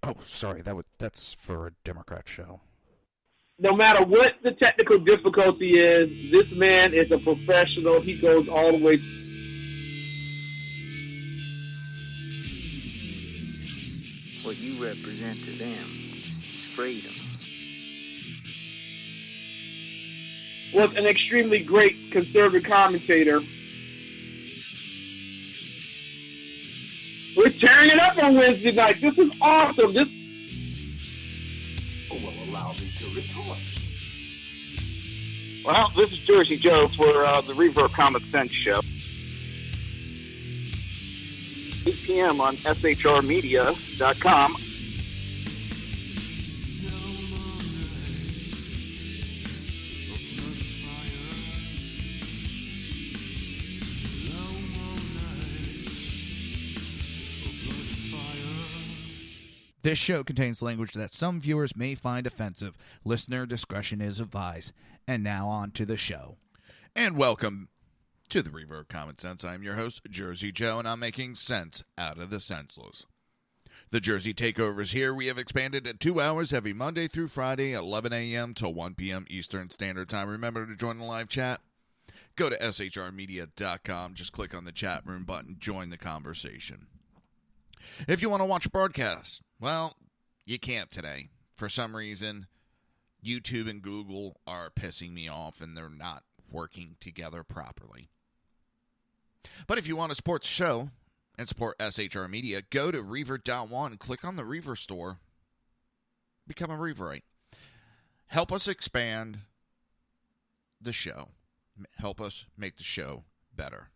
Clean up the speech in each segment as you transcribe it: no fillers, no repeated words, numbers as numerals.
Oh, sorry, that's for a Democrat show. No matter what the technical difficulty is, this man is a professional. He goes all the way. What you represent to them is freedom. Was an extremely great conservative commentator. We're tearing it up on Wednesday night. This is awesome. This will allow me to retort. Well, this is Jersey Joe for the Reaver of Common Sense show. 8 p.m. on shrmedia.com. This show contains language that some viewers may find offensive. Listener discretion is advised. And now on to the show. And welcome to the Reaver of Common Sense. I'm your host, Jersey Joe, and I'm making sense out of the senseless. The Jersey Takeover is here. We have expanded to 2 hours every Monday through Friday, 11 a.m. to 1 p.m. Eastern Standard Time. Remember to join the live chat. Go to shrmedia.com. Just click on the chat room button. Join the conversation. If you want to watch a broadcast, well, you can't today. For some reason, YouTube and Google are pissing me off, and they're not working together properly. But if you want to support the show and support SHR Media, go to Reaver.one, click on the Reaver store, become a Reaverite. Help us expand the show. Help us make the show better.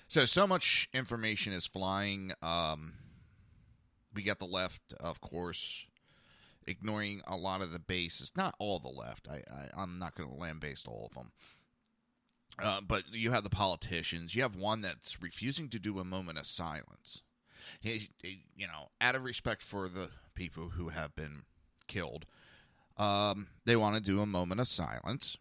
So much information is flying. We got the left, of course, ignoring a lot of the bases. Not all the left. I'm not going to lambaste all of them. But you have the politicians. You have one that's refusing to do a moment of silence. Out of respect for the people who have been killed, they want to do a moment of silence.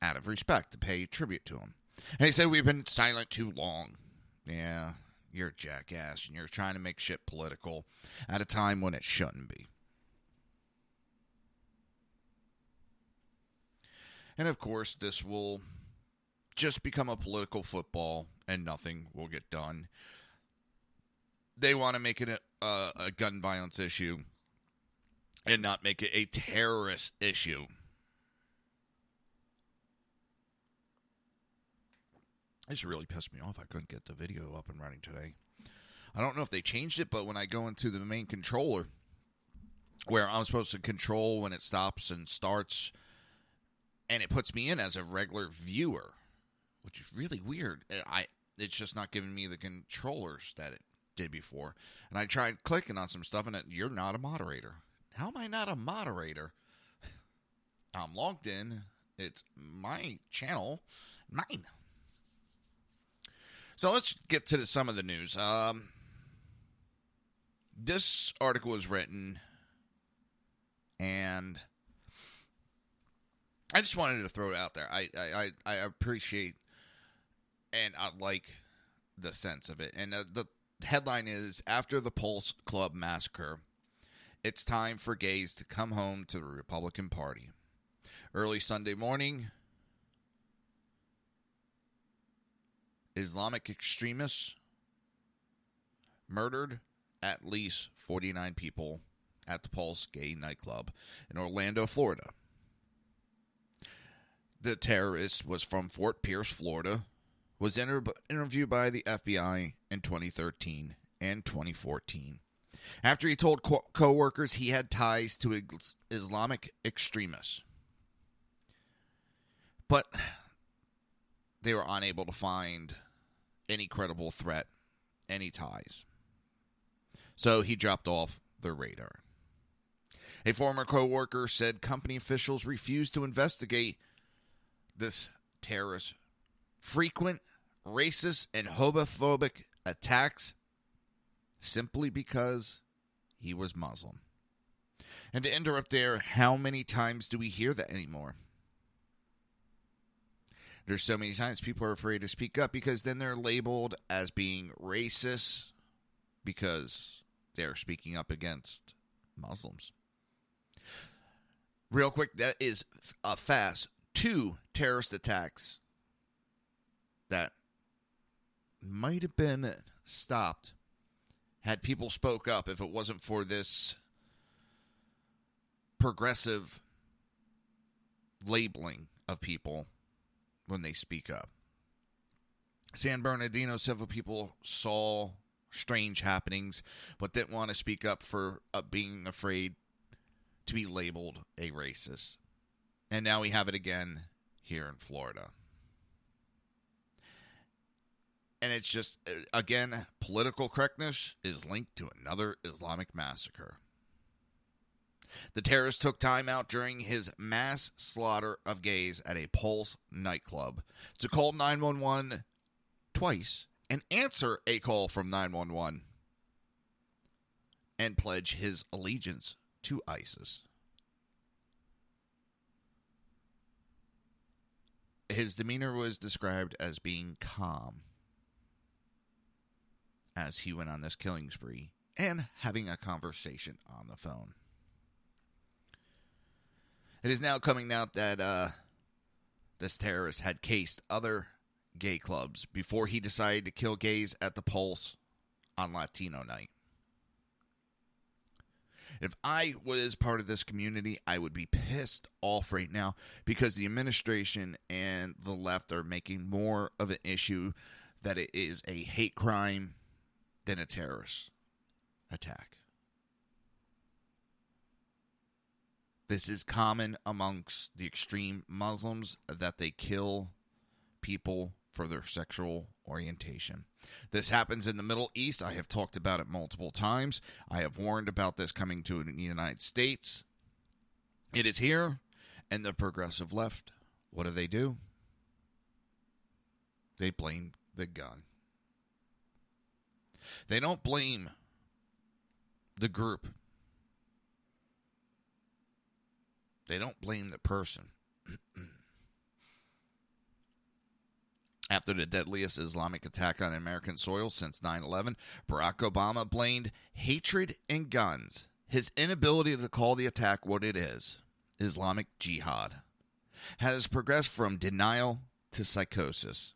Out of respect, to pay tribute to him. And he said, we've been silent too long. Yeah, you're a jackass, and you're trying to make shit political at a time when it shouldn't be. And, of course, this will just become a political football, and nothing will get done. They want to make it a gun violence issue and not make it a terrorist issue. This really pissed me off. I couldn't get the video up and running today. I don't know if they changed it, but when I go into the main controller, where I'm supposed to control when it stops and starts, and it puts me in as a regular viewer, which is really weird. It's just not giving me the controllers that it did before. And I tried clicking on some stuff, and you're not a moderator. How am I not a moderator? I'm logged in. It's my channel. Mine. So let's get to some of the news. This article was written, and I just wanted to throw it out there. I appreciate and I like the sense of it. And the headline is, after the Pulse Club massacre, it's time for gays to come home to the Republican Party. Early Sunday morning, Islamic extremists murdered at least 49 people at the Pulse Gay nightclub in Orlando, Florida. The terrorist was from Fort Pierce, Florida, was interviewed by the FBI in 2013 and 2014. After he told co-workers he had ties to Islamic extremists. But they were unable to find any credible threat, any ties. So he dropped off their radar. A former co-worker said company officials refused to investigate this terrorist frequent racist and homophobic attacks simply because he was Muslim. And to interrupt there, how many times do we hear that anymore? There's so many times people are afraid to speak up because then they're labeled as being racist because they're speaking up against Muslims. Real quick, that is a fast 2 terrorist attacks that might have been stopped had people spoke up if it wasn't for this progressive labeling of people when they speak up. San Bernardino, several people saw strange happenings but didn't want to speak up for being afraid to be labeled a racist. And now we have it again here in Florida. And it's just, again, political correctness is linked to another Islamic massacre. The terrorist took time out during his mass slaughter of gays at a Pulse nightclub to call 911 twice and answer a call from 911 and pledge his allegiance to ISIS. His demeanor was described as being calm as he went on this killing spree and having a conversation on the phone. It is now coming out that this terrorist had cased other gay clubs before he decided to kill gays at the Pulse on Latino night. If I was part of this community, I would be pissed off right now because the administration and the left are making more of an issue that it is a hate crime than a terrorist attack. This is common amongst the extreme Muslims that they kill people for their sexual orientation. This happens in the Middle East. I have talked about it multiple times. I have warned about this coming to the United States. It is here, and the progressive left, what do? They blame the gun. They don't blame the group. They don't blame the person. After the deadliest Islamic attack on American soil since 9/11, Barack Obama blamed hatred and guns. His inability to call the attack what it is, Islamic jihad, has progressed from denial to psychosis.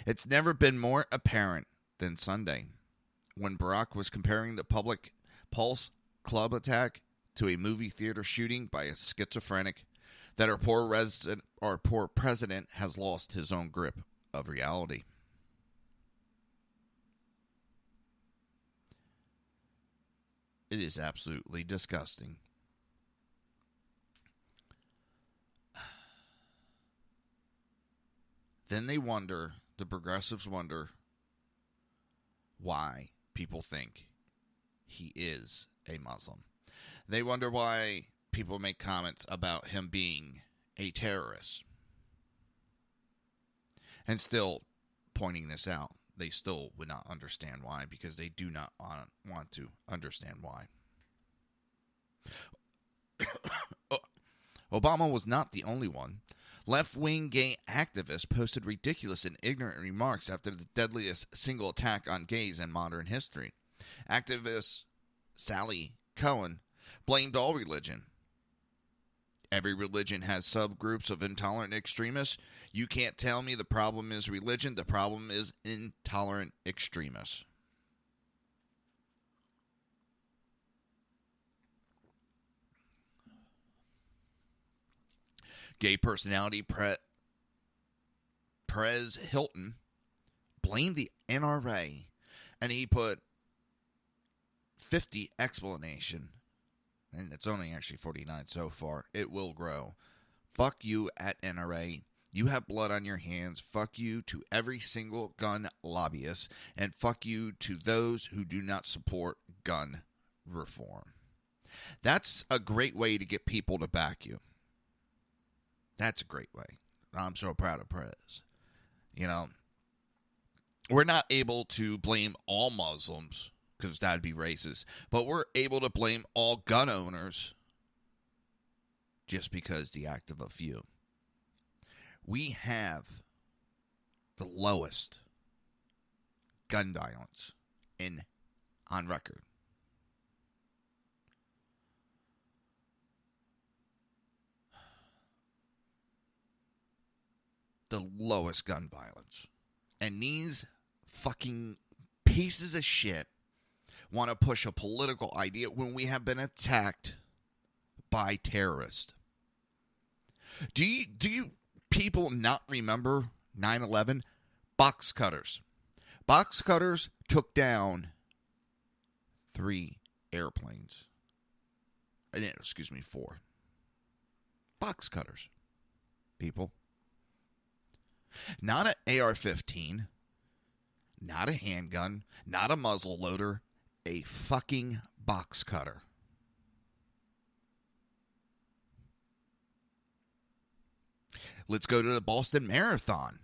It's never been more apparent than Sunday, when Barack was comparing the public Pulse club attack to a movie theater shooting by a schizophrenic, that our poor president has lost his own grip of reality. It is absolutely disgusting. Then they wonder, the progressives wonder, why people think he is a Muslim. They wonder why people make comments about him being a terrorist. And still pointing this out, they still would not understand why, because they do not want to understand why. Obama was not the only one. Left-wing gay activists posted ridiculous and ignorant remarks after the deadliest single attack on gays in modern history. Activist Sally Cohen blamed all religion. Every religion has subgroups of intolerant extremists. You can't tell me the problem is religion. The problem is intolerant extremists. Gay personality Perez Hilton blamed the NRA, and he put 50 explanation, and it's only actually 49 so far. It will grow. Fuck you at NRA. You have blood on your hands. Fuck you to every single gun lobbyist, and fuck you to those who do not support gun reform. That's a great way to get people to back you. That's a great way. I'm so proud of Prez. You know, we're not able to blame all Muslims because that'd be racist, but we're able to blame all gun owners just because the act of a few. We have the lowest gun violence on record. The lowest gun violence. And these fucking pieces of shit want to push a political idea when we have been attacked by terrorists. Do you people not remember 9/11? Box cutters. Box cutters took down 3 airplanes. 4. Box cutters. People. Not an AR-15, not a handgun, not a muzzle loader, a fucking box cutter. Let's go to the Boston Marathon.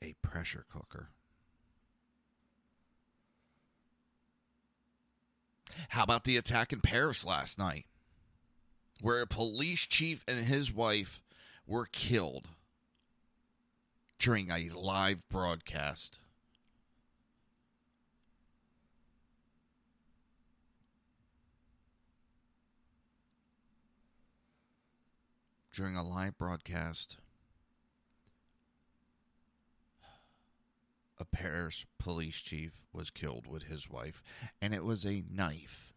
A pressure cooker. How about the attack in Paris last night, where a police chief and his wife were killed during a live broadcast? During a live broadcast, a Paris police chief was killed with his wife, and it was a knife.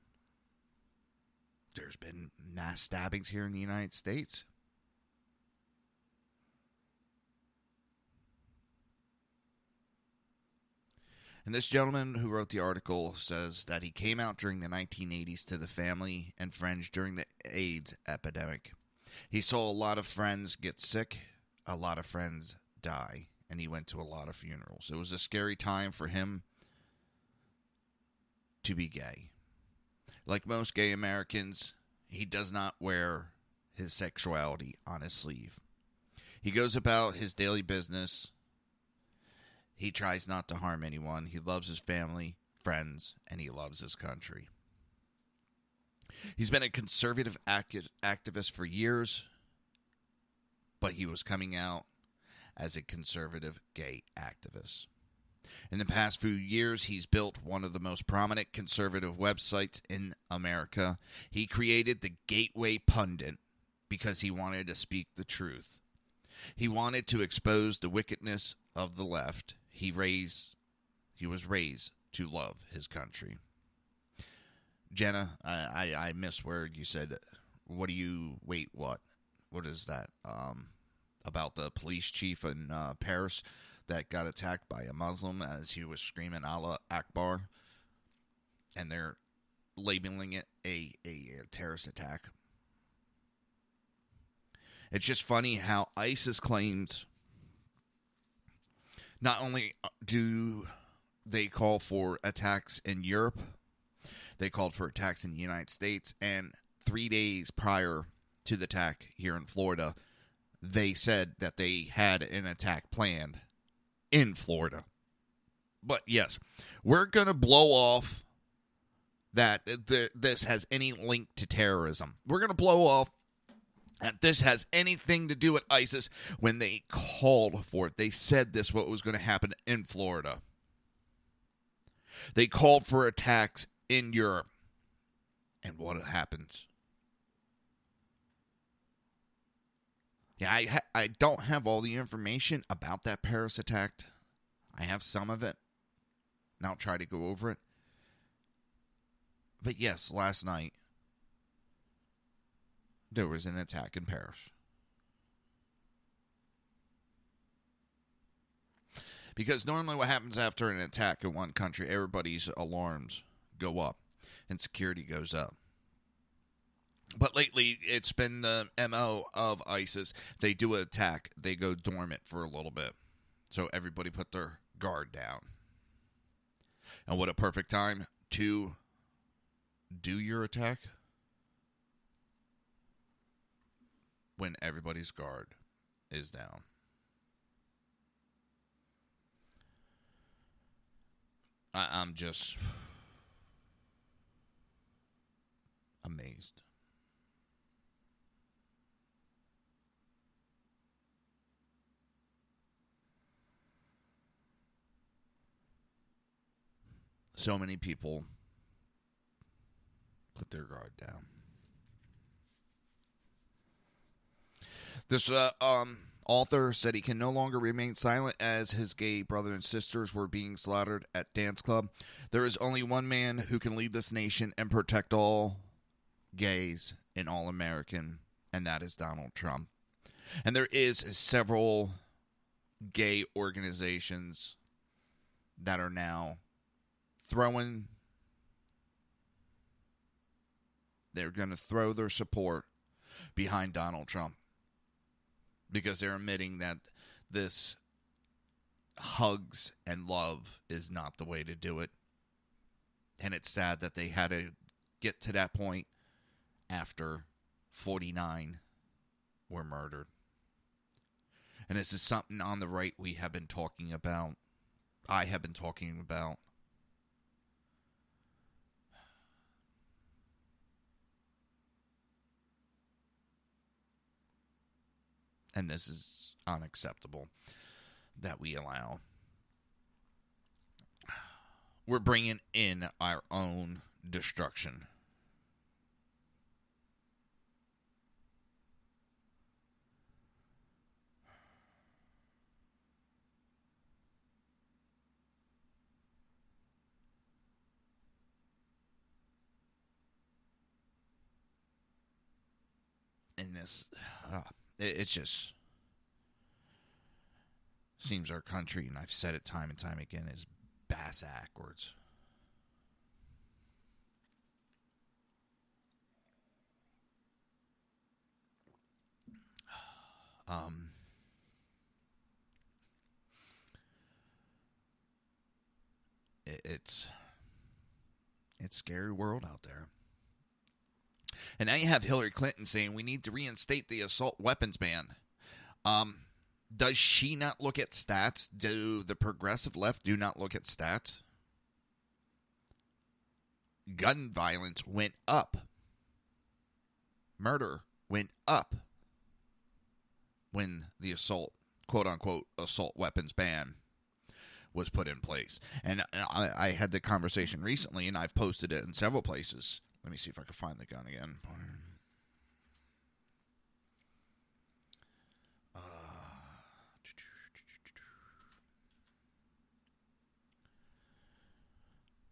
There's been mass stabbings here in the United States. And this gentleman who wrote the article says that he came out during the 1980s to the family and friends during the AIDS epidemic. He saw a lot of friends get sick, a lot of friends die, and he went to a lot of funerals. It was a scary time for him to be gay. Like most gay Americans, he does not wear his sexuality on his sleeve. He goes about his daily business. He tries not to harm anyone. He loves his family, friends, and he loves his country. He's been a conservative activist for years, but he was coming out as a conservative gay activist. In the past few years, he's built one of the most prominent conservative websites in America. He created the Gateway Pundit because he wanted to speak the truth. He wanted to expose the wickedness of the left. He was raised to love his country. Jenna, I missed where you said, what? What is that? About the police chief in Paris that got attacked by a Muslim as he was screaming Allah Akbar, and they're labeling it a terrorist attack. It's just funny how ISIS claims not only do they call for attacks in Europe, they called for attacks in the United States, and 3 days prior to the attack here in Florida, they said that they had an attack planned in Florida. But yes, we're going to blow off that this has any link to terrorism. We're going to blow off that this has anything to do with ISIS when they called for it. They said this what was going to happen in Florida. They called for attacks in Europe. And what happens? Yeah, I don't have all the information about that Paris attack. I have some of it, and I'll try to go over it. But yes, last night, there was an attack in Paris. Because normally what happens after an attack in one country, everybody's alarms go up and security goes up. But lately, it's been the MO of ISIS. They do an attack. They go dormant for a little bit. So everybody put their guard down. And what a perfect time to do your attack when everybody's guard is down. I'm just amazed. So many people put their guard down. This author said he can no longer remain silent as his gay brother and sisters were being slaughtered at dance club. There is only one man who can lead this nation and protect all gays and all American, and that is Donald Trump. And there is several gay organizations that are now they're going to throw their support behind Donald Trump because they're admitting that this hugs and love is not the way to do it. And it's sad that they had to get to that point after 49 were murdered. And this is something on the right we have been talking about. I have been talking about. And this is unacceptable that we allow. We're bringing in our own destruction. And this, it just seems our country, and I've said it time and time again, is bass backwards. It's a scary world out there. And now you have Hillary Clinton saying we need to reinstate the assault weapons ban. Does she not look at stats? Do the progressive left do not look at stats? Gun violence went up. Murder went up when the assault, quote-unquote, assault weapons ban was put in place. And I had the conversation recently, and I've posted it in several places. Let me see if I can find the gun again.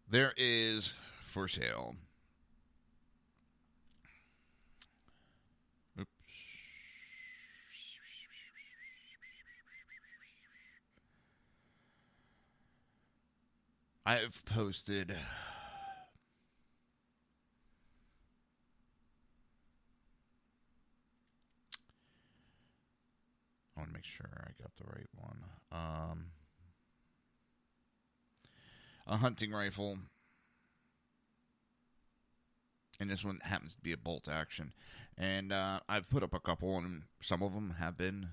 There is for sale. Oops. I have posted. I want to make sure I got the right one. A hunting rifle. And this one happens to be a bolt action. And I've put up a couple, and some of them have been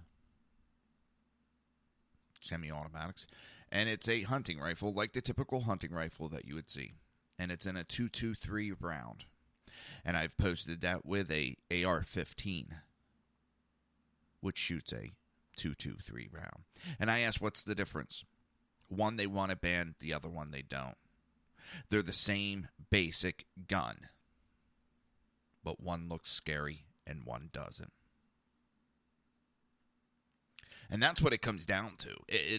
semi-automatics. And it's a hunting rifle, like the typical hunting rifle that you would see. And it's in a .223 round. And I've posted that with a AR-15, which shoots a .223 round. And I asked, what's the difference? One they want to ban, the other one they don't. They're the same basic gun, but one looks scary and one doesn't. And that's what it comes down to.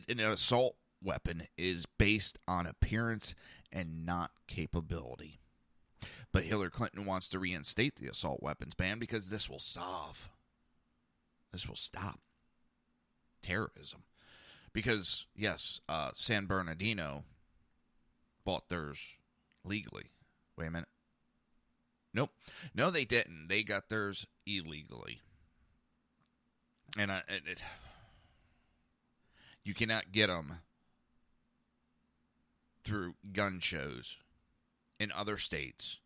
An assault weapon is based on appearance and not capability. But Hillary Clinton wants to reinstate the assault weapons ban because this will stop terrorism. Because, yes, San Bernardino bought theirs legally. Wait a minute. Nope. No, they didn't. They got theirs illegally. And you cannot get them through gun shows in other states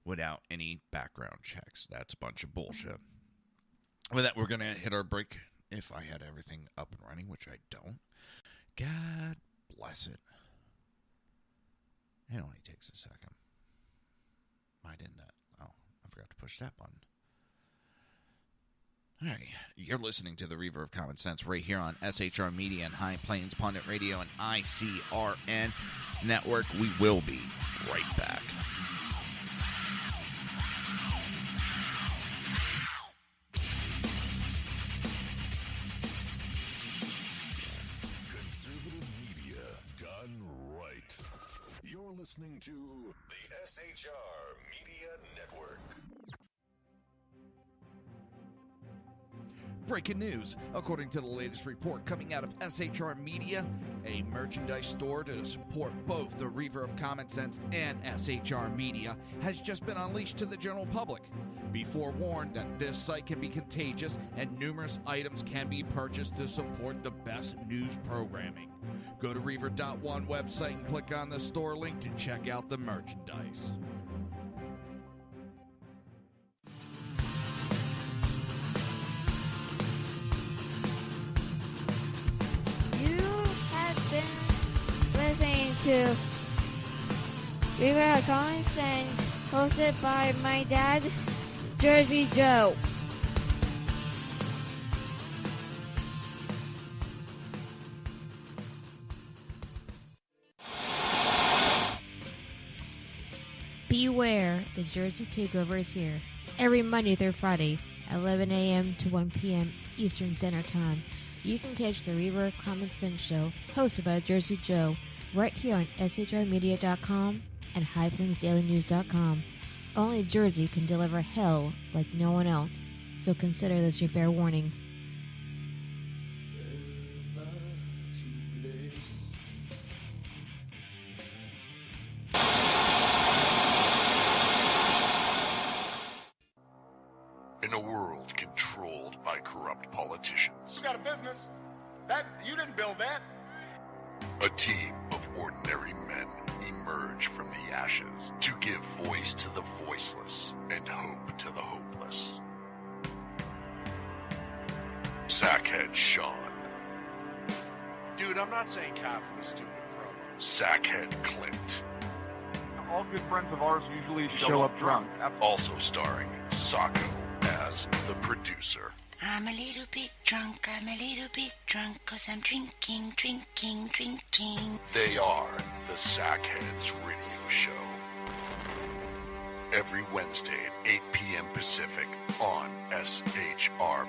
without any background checks. That's a bunch of bullshit. With that, we're going to hit our break. If I had everything up and running, which I don't. God bless it. It only takes a second. Why didn't that? Oh, I forgot to push that button. All right. You're listening to the Reaver of Common Sense right here on SHR Media and High Plains Pundit Radio and ICRN Network. We will be right back. Listening to the SHR Media Network. Breaking news. According to the latest report coming out of SHR Media, a merchandise store to support both the Reaver of Common Sense and SHR Media has just been unleashed to the general public. Be forewarned that this site can be contagious and numerous items can be purchased to support the best news programming. Go to Reaver.one website and click on the store link to check out the merchandise. You have been listening to Reaver of Common Sense, hosted by my dad, Jersey Joe. Beware, the Jersey Takeover is here. Every Monday through Friday, 11 a.m. to 1 p.m. Eastern Standard Time. You can catch the Reaver of Common Sense show, hosted by Jersey Joe, right here on shrmedia.com and highplainsdailynews.com. Only Jersey can deliver hell like no one else, so consider this your fair warning. In a world controlled by corrupt politicians, You got a business. That you didn't build that. a team of ordinary men emerge from the ashes to give voice to the voiceless and hope to the hopeless. Sackhead Sean. Dude, I'm not saying cow for the stupid pro. Sackhead Clint. All good friends of ours usually show up drunk. Also starring Sacco as the producer. I'm a little bit drunk, 'cause I'm drinking. They are the Sackheads Radio Show. Every Wednesday at 8 p.m. Pacific on shrmedia.com.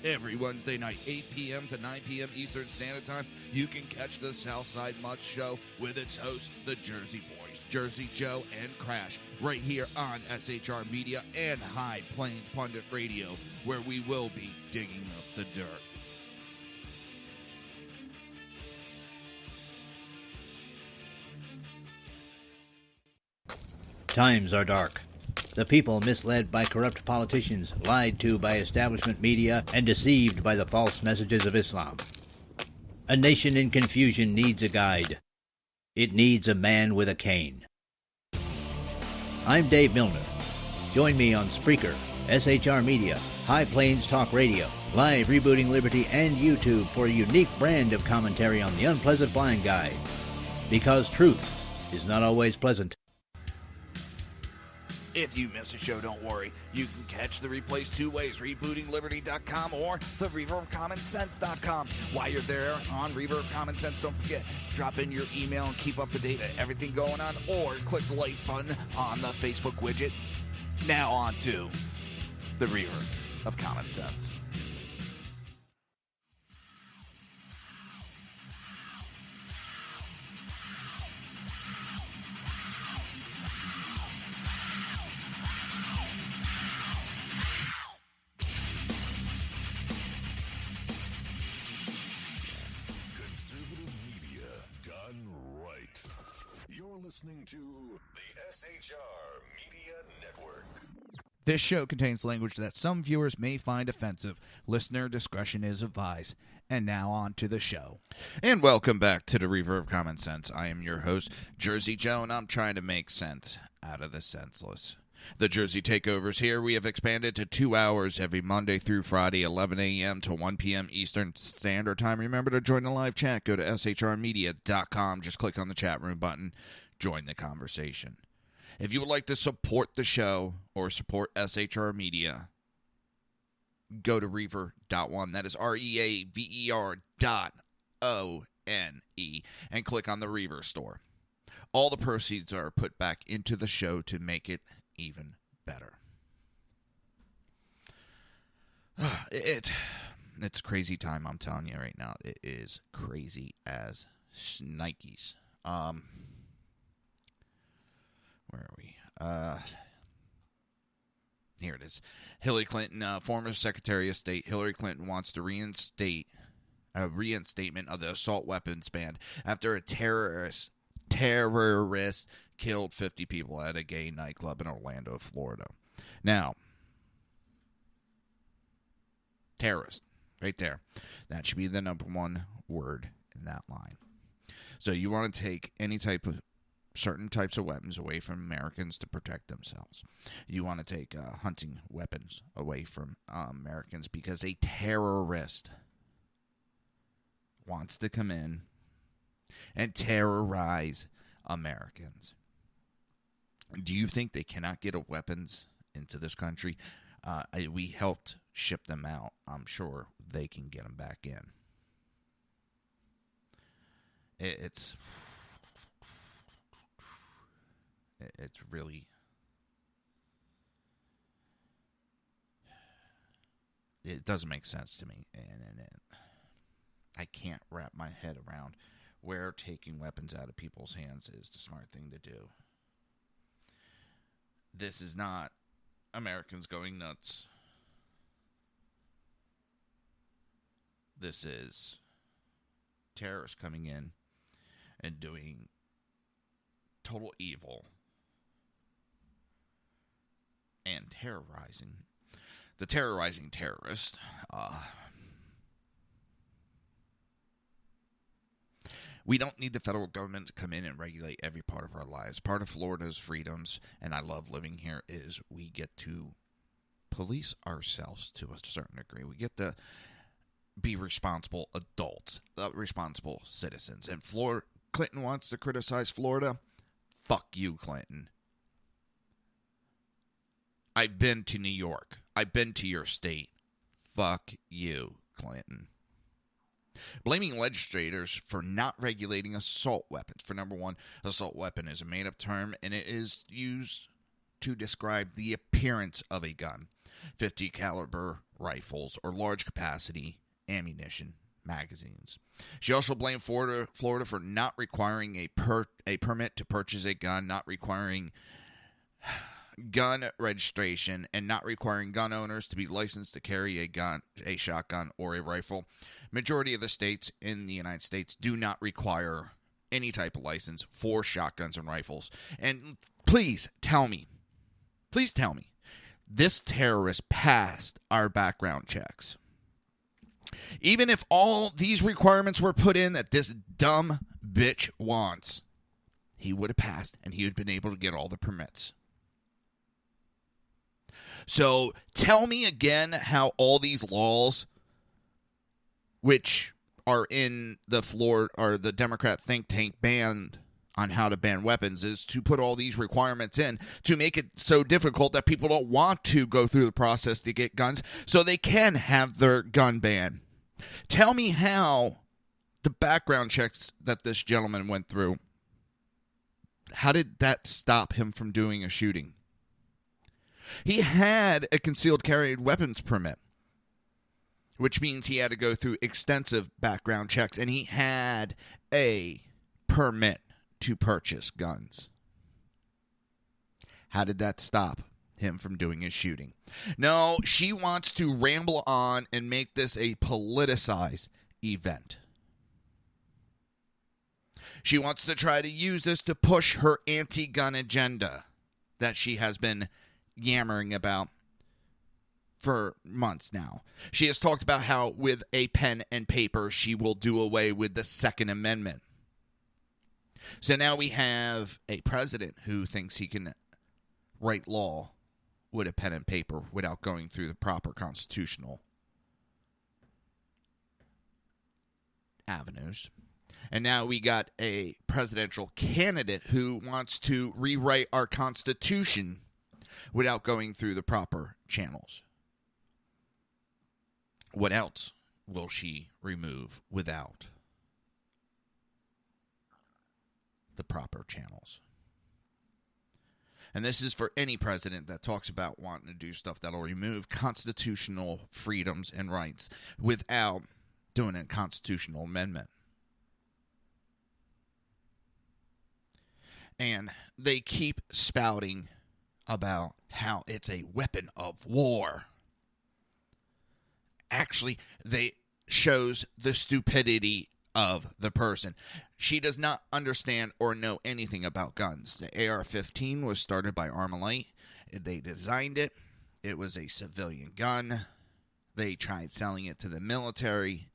Every Wednesday night, 8 p.m. to 9 p.m. Eastern Standard Time, you can catch the Southside Mutt Show with its hosts, the Jersey Boys, Jersey Joe and Crash, right here on SHR Media and High Plains Pundit Radio, where we will be digging up the dirt. Times are dark. The people misled by corrupt politicians, lied to by establishment media, and deceived by the false messages of Islam. A nation in confusion needs a guide. It needs a man with a cane. I'm Dave Milner. Join me on Spreaker, SHR Media, High Plains Talk Radio, Live Rebooting Liberty, and YouTube for a unique brand of commentary on the unpleasant blind guide. Because truth is not always pleasant. If you miss a show, don't worry. You can catch the replays two ways, rebootingliberty.com or the reaverofcommonsense.com. While you're there on Reaver of Common Sense, don't forget, drop in your email and keep up to date on everything going on, or click the like button on the Facebook widget. Now on to the Reaver of Common Sense. Listening to the SHR Media Network. This show contains language that some viewers may find offensive. Listener discretion is advised. And now on to the show. And welcome back to the Reaver of Common Sense. I am your host, Jersey Joe, and I'm trying to make sense out of the senseless. The Jersey Takeovers here, we have expanded to 2 hours every Monday through Friday, 11 a.m. to 1 p.m. Eastern Standard Time. Remember to join the live chat. Go to shrmedia.com. Just click on the chat room button. Join the conversation. If you would like to support the show or support SHR Media, go to Reaver.one. That is REAVER.ONE and click on the Reaver store. All the proceeds are put back into the show to make it even better. It's a crazy time, I'm telling you right now. It is crazy as shnikes. Where are we? Here it is. Hillary Clinton, former Secretary of State Hillary Clinton wants to reinstate a reinstatement of the assault weapons ban after a terrorist killed 50 people at a gay nightclub in Orlando, Florida. Now, terrorist, right there. That should be the number one word in that line. So you want to take any type of certain types of weapons away from Americans to protect themselves. You want to take hunting weapons away from Americans because a terrorist wants to come in and terrorize Americans. Do you think they cannot get weapons into this country? We helped ship them out. I'm sure they can get them back in. It's really, it doesn't make sense to me, and I can't wrap my head around where taking weapons out of people's hands is the smart thing to do. This is not Americans going nuts. This is terrorists coming in and doing total evil and terrorizing. The terrorizing terrorist. We don't need the federal government to come in and regulate every part of our lives. Part of Florida's freedoms, and I love living here, is we get to police ourselves to a certain degree. We get to be responsible adults, responsible citizens. And Clinton wants to criticize Florida. Fuck you, Clinton. I've been to New York. I've been to your state. Fuck you, Clinton. Blaming legislators for not regulating assault weapons. For number one, assault weapon is a made-up term, and it is used to describe the appearance of a gun. 50 caliber rifles or large capacity ammunition magazines. She also blamed Florida for not requiring a permit to purchase a gun, not requiring gun registration, and not requiring gun owners to be licensed to carry a gun, a shotgun, or a rifle. Majority of the states in the United States do not require any type of license for shotguns and rifles. And please tell me, this terrorist passed our background checks. Even if all these requirements were put in that this dumb bitch wants, he would have passed and he would have been able to get all the permits. So tell me again how all these laws, which are in the Democrat think tank banned on how to ban weapons, is to put all these requirements in to make it so difficult that people don't want to go through the process to get guns so they can have their gun ban. Tell me how the background checks that this gentleman went through, how did that stop him from doing a shooting? He had a concealed carry weapons permit, which means he had to go through extensive background checks, and he had a permit to purchase guns. How did that stop him from doing his shooting? No, she wants to ramble on and make this a politicized event. She wants to try to use this to push her anti-gun agenda that she has been yammering about for months now. She has talked about how with a pen and paper she will do away with the Second Amendment. So now we have a president who thinks he can write law with a pen and paper without going through the proper constitutional avenues. And now we got a presidential candidate who wants to rewrite our Constitution without going through the proper channels. What else will she remove without the proper channels? And this is for any president that talks about wanting to do stuff that'll remove constitutional freedoms and rights without doing a constitutional amendment. And they keep spouting about how it's a weapon of war. Actually, they shows the stupidity of the person. She does not understand or know anything about guns. The AR-15 was started by Armalite. They designed it. It was a civilian gun. They tried selling it to the military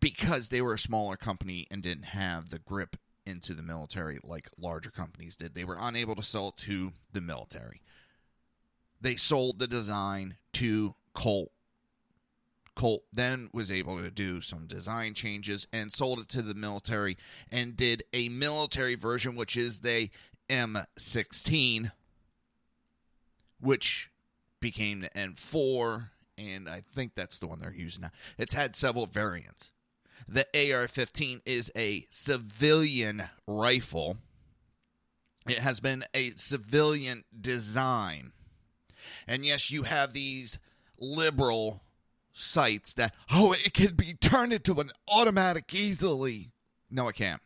because they were a smaller company and didn't have the grip into the military like larger companies did. They were unable to sell it to the military. They sold the design to Colt. Colt then was able to do some design changes and sold it to the military and did a military version, which is the M16, which became the N4, and I think that's the one they're using now. It's had several variants. The AR-15 is a civilian rifle. It has been a civilian design. And yes, you have these liberal sites that, it can be turned into an automatic easily. No, it can't.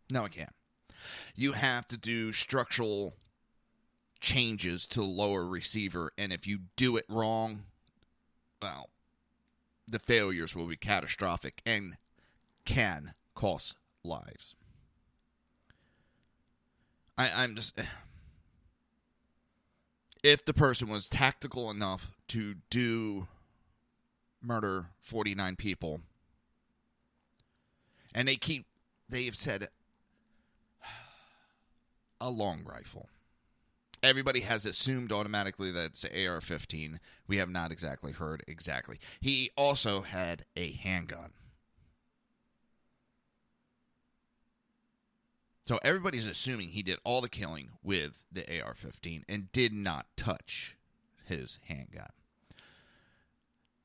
No, it can't. You have to do structural changes to the lower receiver, and if you do it wrong, well, the failures will be catastrophic and can cost lives. I'm just... If the person was tactical enough to murder 49 people, and they've said a long rifle. Everybody has assumed automatically that it's an AR-15. We have not exactly heard exactly. He also had a handgun. So everybody's assuming he did all the killing with the AR-15 and did not touch his handgun.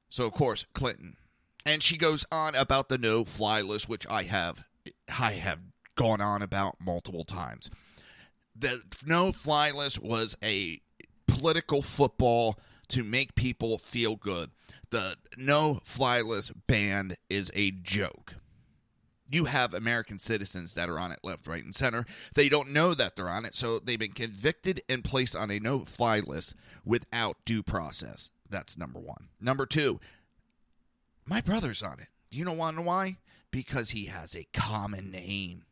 So, of course, Clinton. And she goes on about the no-fly list, which I have gone on about multiple times. The no-fly list was a political football to make people feel good. The no-fly list ban is a joke. You have American citizens that are on it left, right, and center. They don't know that they're on it, so they've been convicted and placed on a no-fly list without due process. That's number one. Number two, my brother's on it. You know why? Because he has a common name.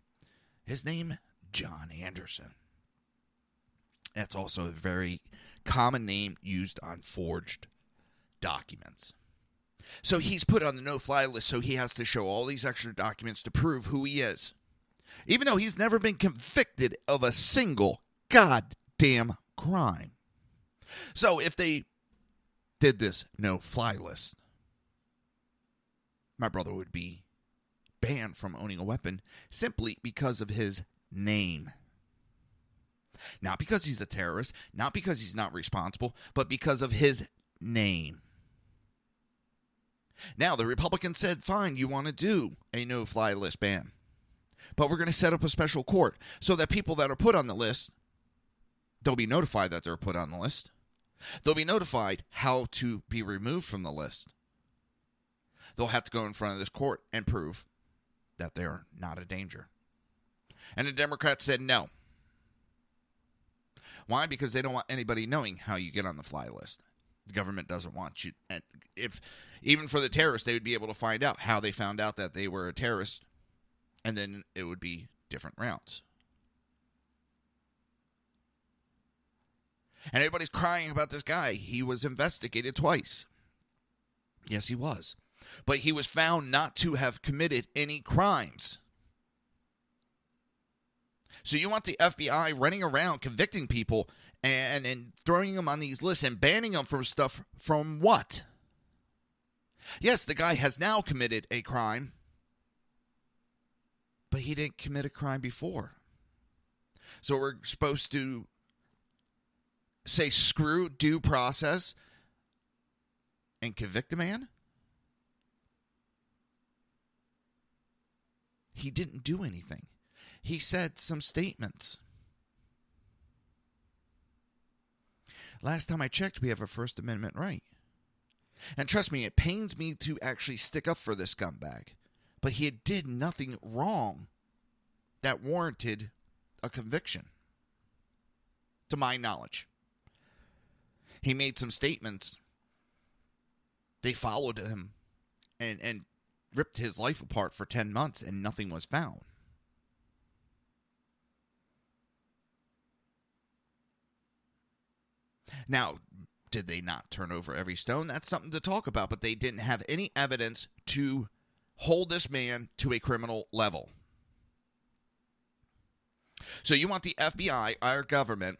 His name, John Anderson. That's also a very common name used on forged documents. So he's put on the no-fly list, so he has to show all these extra documents to prove who he is. Even though he's never been convicted of a single goddamn crime. So if they did this no-fly list, my brother would be banned from owning a weapon simply because of his name. Not because he's a terrorist, not because he's not responsible, but because of his name. Now, the Republicans said, fine, you want to do a no-fly list ban. But we're going to set up a special court so that people that are put on the list, they'll be notified that they're put on the list. They'll be notified how to be removed from the list. They'll have to go in front of this court and prove that they're not a danger. And the Democrats said no. Why? Because they don't want anybody knowing how you get on the fly list. The government doesn't want you. And if even for the terrorists, they would be able to find out how they found out that they were a terrorist, and then it would be different routes. And everybody's crying about this guy. He was investigated twice. Yes, he was. But he was found not to have committed any crimes. So you want the FBI running around convicting people and throwing them on these lists and banning them from stuff from what? Yes, the guy has now committed a crime, but he didn't commit a crime before. So we're supposed to say screw due process and convict a man? He didn't do anything. He said some statements. Last time I checked, we have a First Amendment right. And trust me, it pains me to actually stick up for this scumbag. But he did nothing wrong that warranted a conviction, to my knowledge. He made some statements. They followed him and ripped his life apart for 10 months, and nothing was found. Now, did they not turn over every stone? That's something to talk about, but they didn't have any evidence to hold this man to a criminal level. So you want the FBI, our government,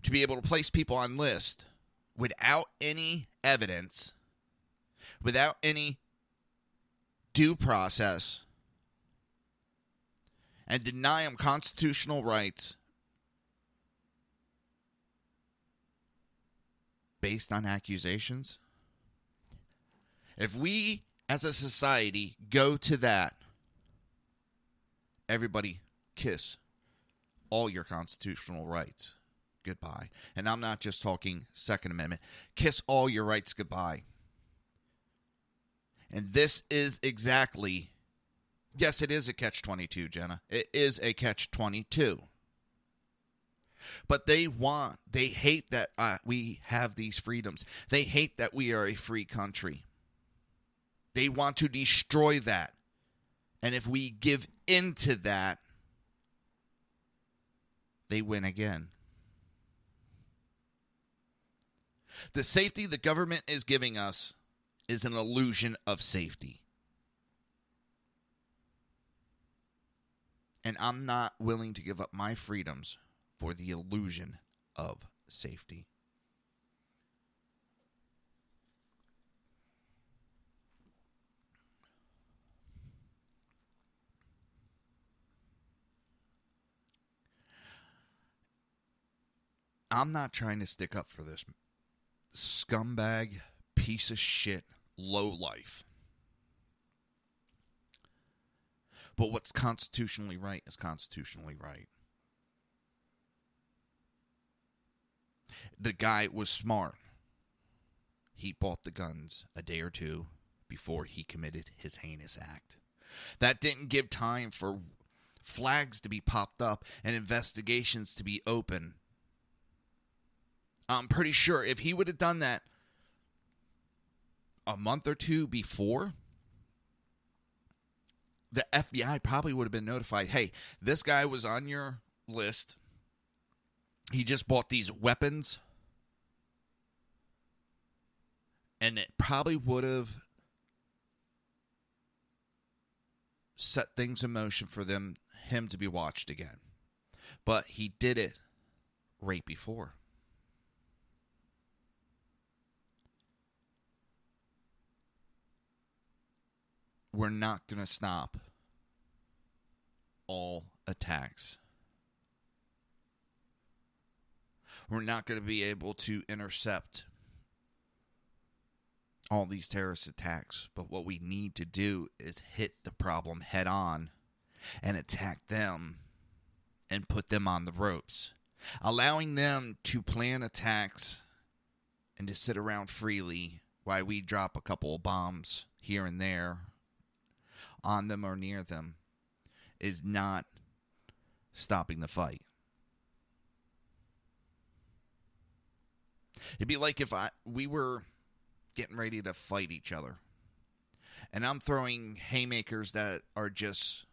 to be able to place people on lists without any evidence, without any due process, and deny them constitutional rights based on accusations? If we as a society go to that, everybody kiss all your constitutional rights goodbye. And I'm not just talking Second Amendment. Kiss all your rights goodbye. And this is exactly, yes, it is a catch-22, Jenna. It is a catch-22. But they hate that we have these freedoms. They hate that we are a free country. They want to destroy that. And if we give into that, they win again. The safety the government is giving us is an illusion of safety. And I'm not willing to give up my freedoms for the illusion of safety. I'm not trying to stick up for this scumbag, piece of shit, lowlife. But what's constitutionally right is constitutionally right. The guy was smart. He bought the guns a day or two before he committed his heinous act. That didn't give time for flags to be popped up and investigations to be open. I'm pretty sure if he would have done that a month or two before, the FBI probably would have been notified, hey, this guy was on your list. He just bought these weapons. And it probably would have set things in motion for him to be watched again. But he did it right before. We're not going to stop all attacks. We're not going to be able to intercept all these terrorist attacks. But what we need to do is hit the problem head on and attack them and put them on the ropes. Allowing them to plan attacks and to sit around freely while we drop a couple of bombs here and there on them or near them is not stopping the fight. It'd be like if we were getting ready to fight each other, and I'm throwing haymakers that are just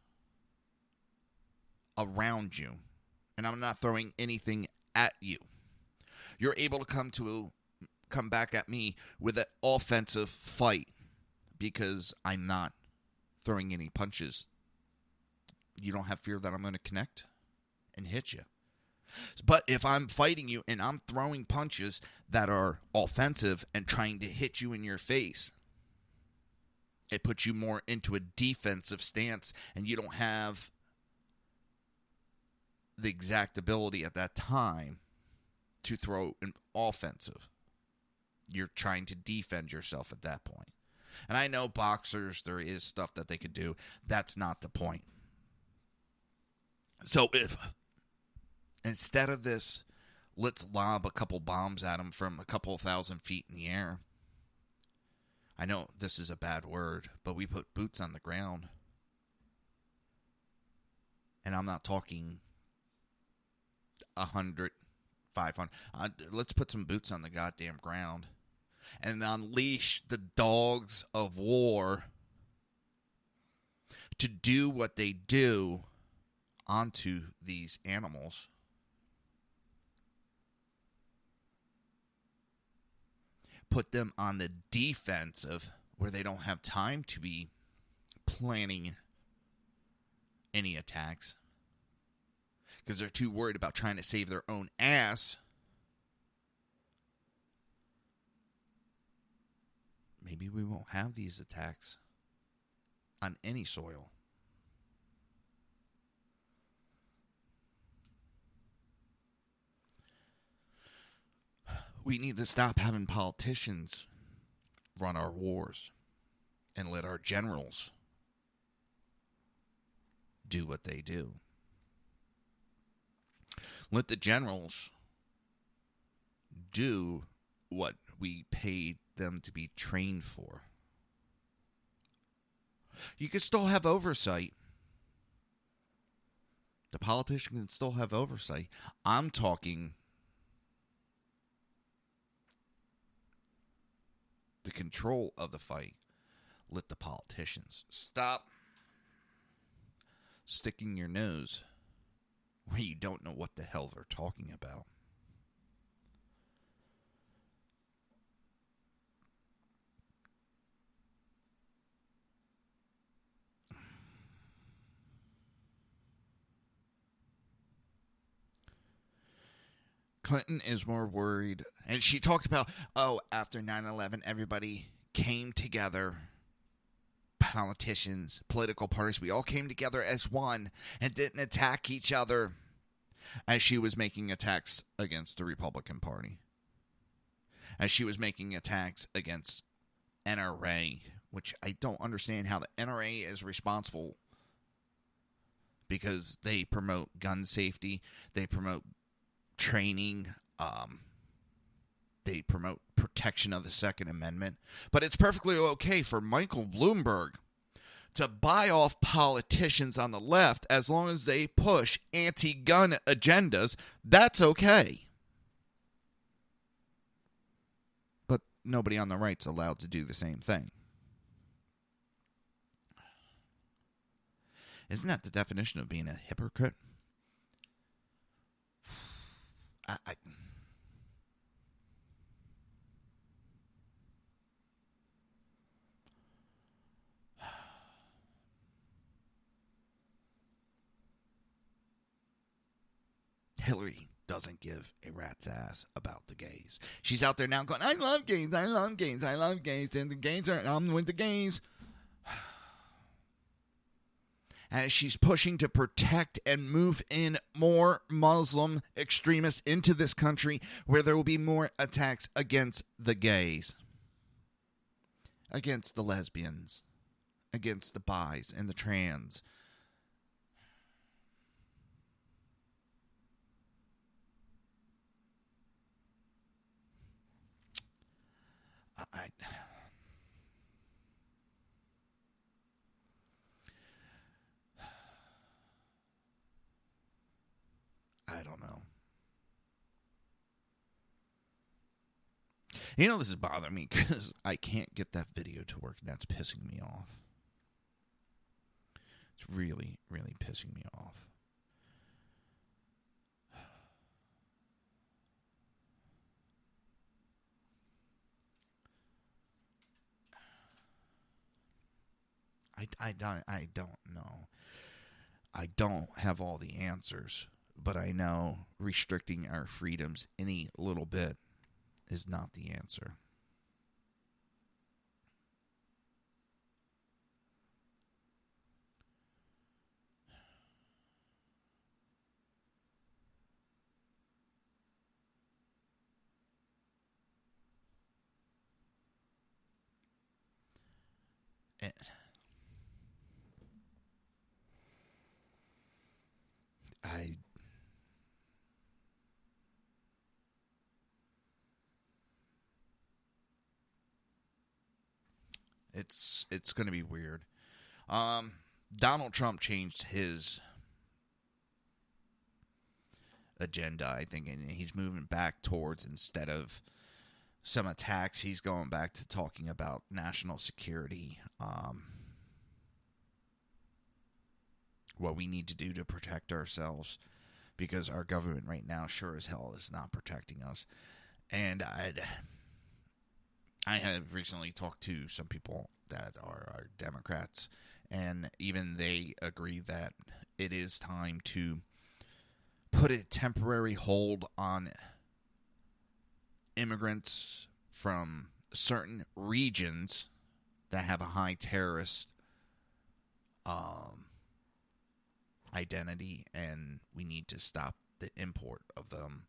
around you, and I'm not throwing anything at you. you're able to come back at me with an offensive fight because I'm not throwing any punches. You don't have fear that I'm going to connect and hit you. But if I'm fighting you and I'm throwing punches that are offensive and trying to hit you in your face, it puts you more into a defensive stance, and you don't have the exact ability at that time to throw an offensive. You're trying to defend yourself at that point. And I know boxers, there is stuff that they could do. That's not the point. So if instead of this, let's lob a couple bombs at them from a couple 1,000 feet in the air. I know this is a bad word, but we put boots on the ground. And I'm not talking 100, 500. Let's put some boots on the goddamn ground and unleash the dogs of war to do what they do onto these animals. Put them on the defensive where they don't have time to be planning any attacks because they're too worried about trying to save their own ass. Maybe we won't have these attacks on any soil. We need to stop having politicians run our wars and let our generals do what they do. Let the generals do what we paid them to be trained for. You can still have oversight. The politician can still have oversight. I'm talking the control of the fight. Let the politicians stop sticking your nose where you don't know what the hell they're talking about. Clinton is more worried, and she talked about, after 9/11, everybody came together, politicians, political parties, we all came together as one and didn't attack each other, as she was making attacks against the Republican Party, as she was making attacks against NRA, which I don't understand how the NRA is responsible, because they promote gun safety, they promote training, they promote protection of the Second Amendment. But it's perfectly okay for Michael Bloomberg to buy off politicians on the left as long as they push anti-gun agendas. That's okay. But nobody on the right's allowed to do the same thing. Isn't that the definition of being a hypocrite? Hillary doesn't give a rat's ass about the gays. She's out there now going, I love gays, I love gays, I love gays, and the gays are, I'm with the gays. As she's pushing to protect and move in more Muslim extremists into this country where there will be more attacks against the gays, against the lesbians, against the bis and the trans. I don't know. You know, this is bothering me because I can't get that video to work, and that's pissing me off. It's really, really pissing me off. I don't know. I don't have all the answers, but I know restricting our freedoms any little bit is not the answer. It's going to be weird. Donald Trump changed his agenda, I think, and he's moving back towards, instead of some attacks, he's going back to talking about national security, what we need to do to protect ourselves, because our government right now sure as hell is not protecting us. And I have recently talked to some people that are Democrats, and even they agree that it is time to put a temporary hold on immigrants from certain regions that have a high terrorist identity, and we need to stop the import of them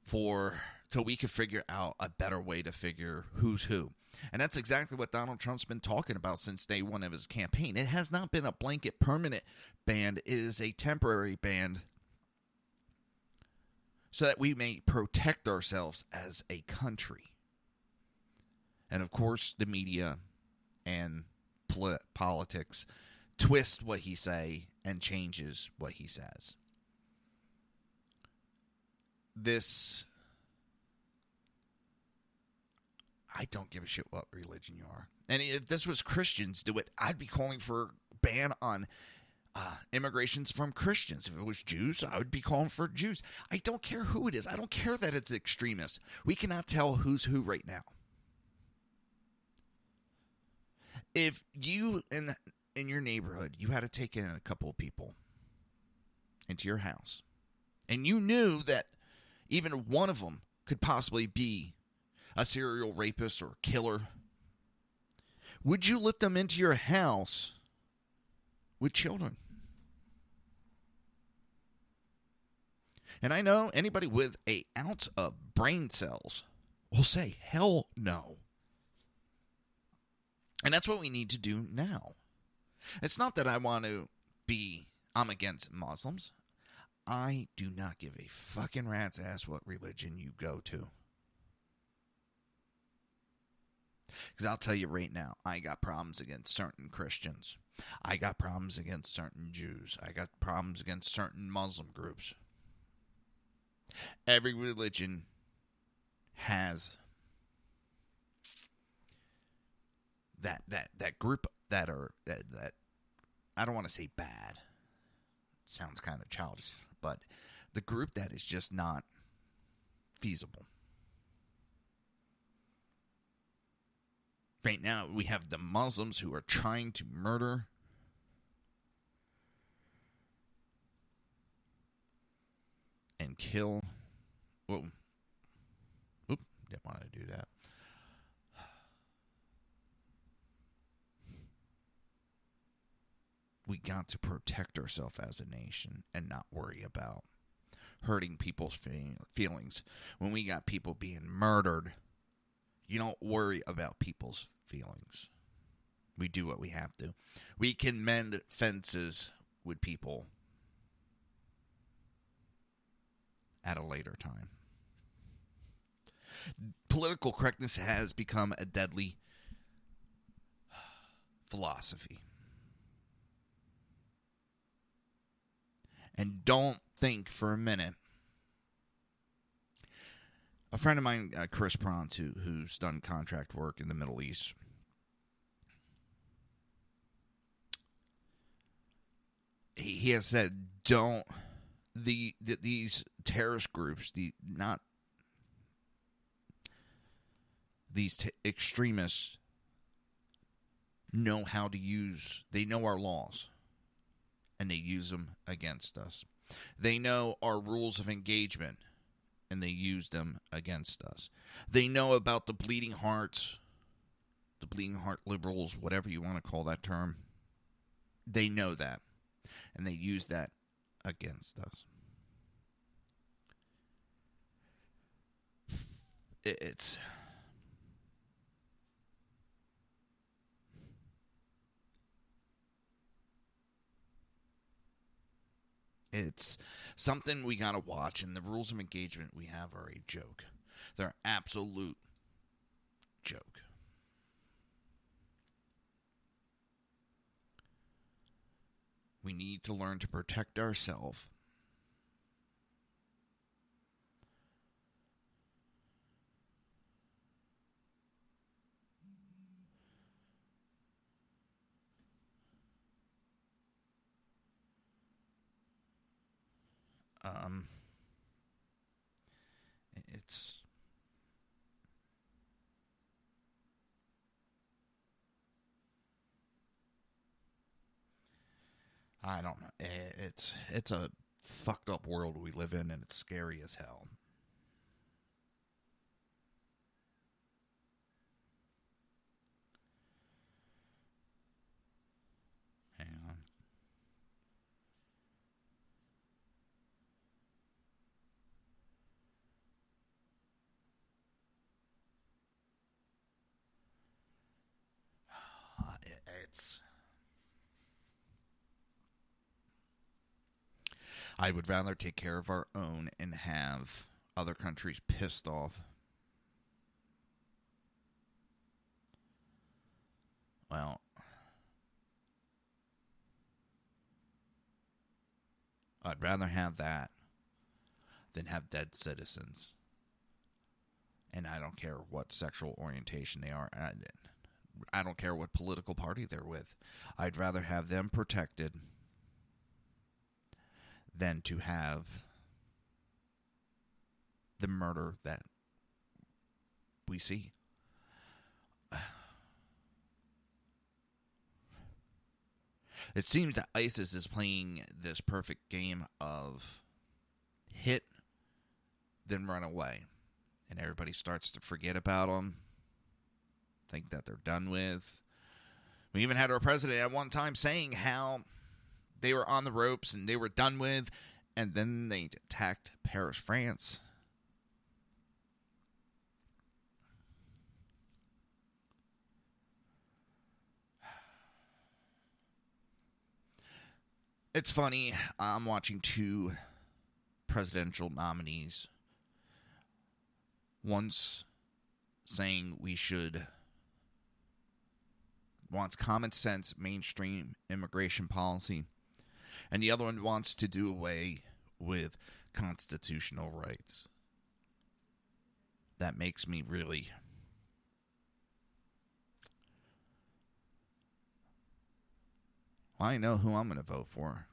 till we can figure out a better way to figure who's who. And that's exactly what Donald Trump's been talking about since day one of his campaign. It has not been a blanket permanent ban. It is a temporary ban so that we may protect ourselves as a country. And of course, the media and politics twist what he say and changes what he says. I don't give a shit what religion you are. And if this was Christians do it, I'd be calling for a ban on immigrations from Christians. If it was Jews, I would be calling for Jews. I don't care who it is. I don't care that it's extremists. We cannot tell who's who right now. If you in your neighborhood, you had to take in a couple of people into your house, and you knew that even one of them could possibly be a serial rapist or killer, would you let them into your house with children? And I know anybody with an ounce of brain cells will say, hell no. And that's what we need to do now. It's not that I'm against Muslims. I do not give a fucking rat's ass what religion you go to. Because I'll tell you right now, I got problems against certain Christians. I got problems against certain Jews. I got problems against certain Muslim groups. Every religion has that group that I don't want to say bad. Sounds kind of childish, but the group that is just not feasible. Right now, we have the Muslims who are trying to murder and kill. Whoa. Oop, didn't want to do that. We got to protect ourselves as a nation and not worry about hurting people's feelings. When we got people being murdered, you don't worry about people's feelings. We do what we have to. We can mend fences with people at a later time. Political correctness has become a deadly philosophy. And don't think for a minute. A friend of mine, Chris Pront, who's done contract work in the Middle East, he has said, don't these terrorist groups, extremists, know how to use, they know our laws, and they use them against us. They know our rules of engagement, and they use them against us. They know about the bleeding hearts, the bleeding heart liberals, whatever you want to call that term. They know that, and they use that against us. It's something we gotta watch, and the rules of engagement we have are a joke. They're an absolute joke. We need to learn to protect ourselves. It's I don't know. It's a fucked up world we live in, and it's scary as hell. Hang on. I would rather take care of our own and have other countries pissed off. Well, I'd rather have that than have dead citizens. And I don't care what sexual orientation they are. I don't care what political party they're with. I'd rather have them protected than to have the murder that we see. It seems that ISIS is playing this perfect game of hit, then run away. And everybody starts to forget about them, think that they're done with. We even had our president at one time saying how they were on the ropes and they were done with, and then they attacked Paris, France. It's funny, I'm watching two presidential nominees. One's saying wants common sense mainstream immigration policy, and the other one wants to do away with constitutional rights. That makes me really... I know who I'm going to vote for.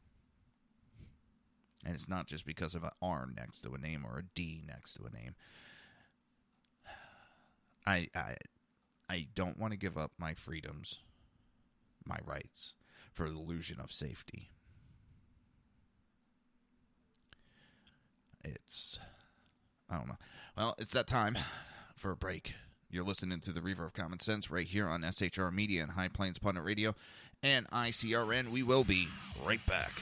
And it's not just because of an R next to a name or a D next to a name. I don't want to give up my freedoms, my rights, for the illusion of safety. I don't know. Well, it's that time for a break. You're listening to the Reaver of Common Sense right here on SHR Media and High Plains Pundit Radio and ICRN. We will be right back.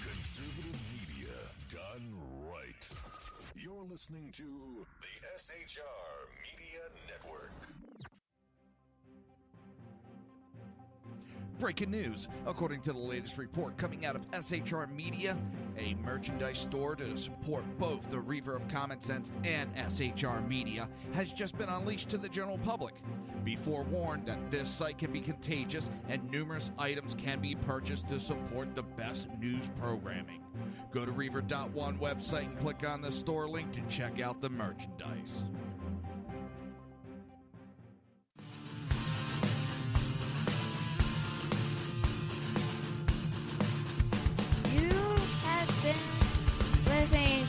Conservative media done right. You're listening to the SHR Media Network. Breaking news. According to the latest report coming out of SHR Media, a merchandise store to support both the Reaver of Common Sense and SHR Media has just been unleashed to the general public. Be forewarned that this site can be contagious and numerous items can be purchased to support the best news programming. Go to Reaver.one website and click on the store link to check out the merchandise.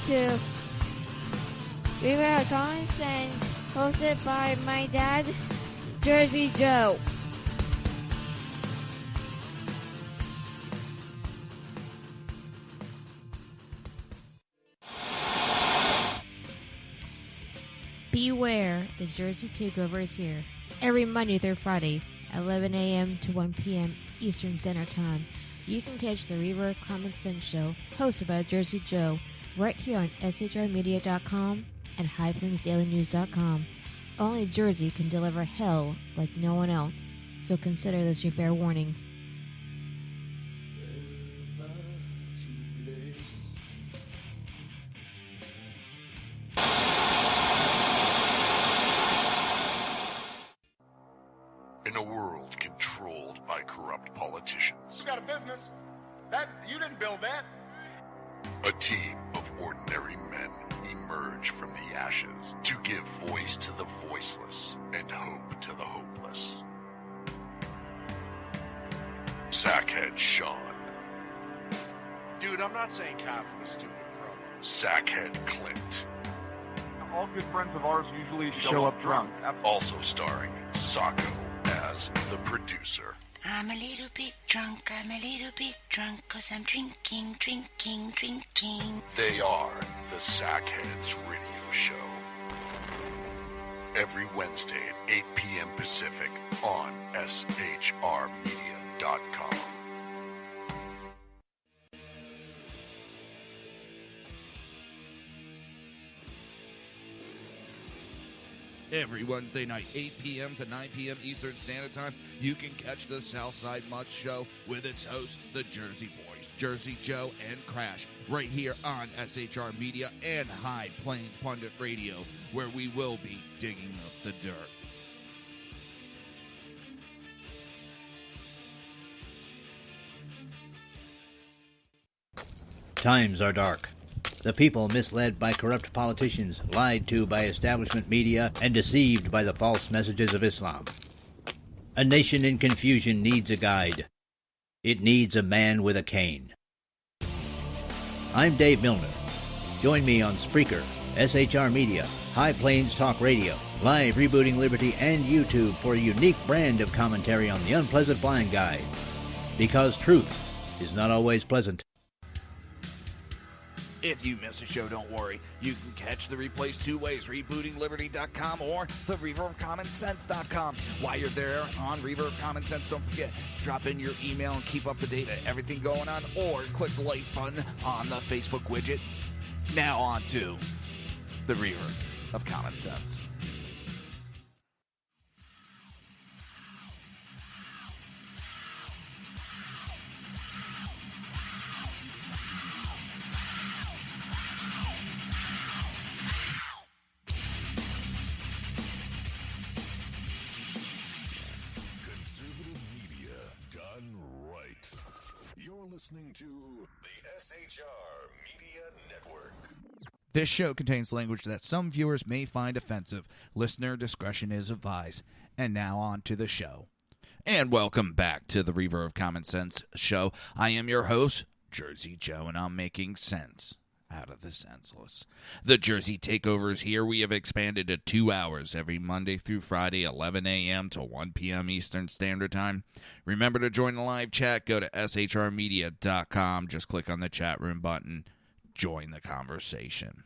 to Reaver of Common Sense, hosted by my dad, Jersey Joe. Beware, the Jersey Takeover is here. Every Monday through Friday, 11 a.m. to 1 p.m. Eastern Standard Time. You can catch the Reaver of Common Sense show, hosted by Jersey Joe, right here on shrmedia.com and highplainsdailynews.com. Only Jersey can deliver hell like no one else, so consider this your fair warning. In a world controlled by corrupt politicians, You got a business. That you didn't build that. a team of ordinary men emerge from the ashes to give voice to the voiceless and hope to the hopeless. Sackhead Sean, Dude, I'm not saying cop for the stupid pro. Sackhead Clint, All good friends of ours usually show up drunk. also starring Sacco as the producer. I'm a little bit drunk, I'm a little bit drunk, 'cause I'm drinking, drinking, drinking. They are the Sackheads Radio Show. Every Wednesday at 8 p.m. Pacific on shrmedia.com. Every Wednesday night, 8 p.m. to 9 p.m. Eastern Standard Time, you can catch the Southside Mutt Show with its hosts, the Jersey Boys, Jersey Joe and Crash, right here on SHR Media and High Plains Pundit Radio, where we will be digging up the dirt. Times are dark. The people misled by corrupt politicians, lied to by establishment media, and deceived by the false messages of Islam. A nation in confusion needs a guide. It needs a man with a cane. I'm Dave Milner. Join me on Spreaker, SHR Media, High Plains Talk Radio, Live Rebooting Liberty, and YouTube for a unique brand of commentary on the unpleasant blind guide. Because truth is not always pleasant. If you miss a show, don't worry. You can catch the replays two ways, rebootingliberty.com or the reaverofcommonsense.com. While you're there on Reaver of Common Sense, don't forget, drop in your email and keep up to date on everything going on, or click the like button on the Facebook widget. Now on to the Reaver of Common Sense. Listening to the SHR Media Network. This show contains language that some viewers may find offensive. Listener discretion is advised. And now on to the show. And welcome back to the Reaver of Common Sense show. I am your host, Jersey Joe, and I'm making sense out of the senseless. The Jersey Takeover is here. We have expanded to 2 hours every Monday through Friday, 11 a.m. to 1 p.m. Eastern Standard Time. Remember to join the live chat. Go to shrmedia.com. Just click on the chat room button. Join the conversation.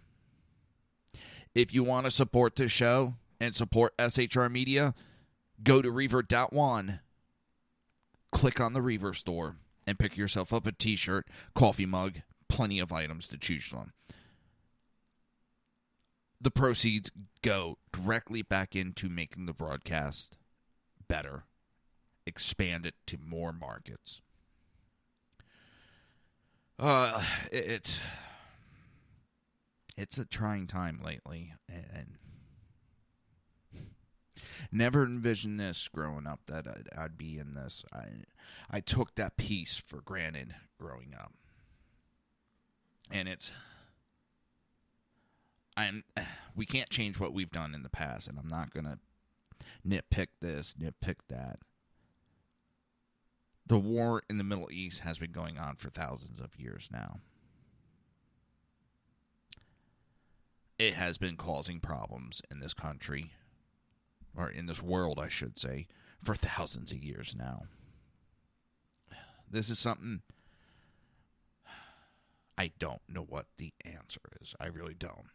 If you want to support this show and support SHR Media, go to Reaver.one. Click on the Reaver store and pick yourself up a t-shirt, coffee mug, plenty of items to choose from. The proceeds go directly back into making the broadcast better, expand it to more markets. It's a trying time lately, and never envisioned this growing up, that I'd be in this. I took that peace for granted growing up. And we can't change what we've done in the past, and I'm not going to nitpick this, nitpick that. The war in the Middle East has been going on for thousands of years now. it has been causing problems in this country, or in this world, I should say, for thousands of years now. This is something I don't know what the answer is. I really don't.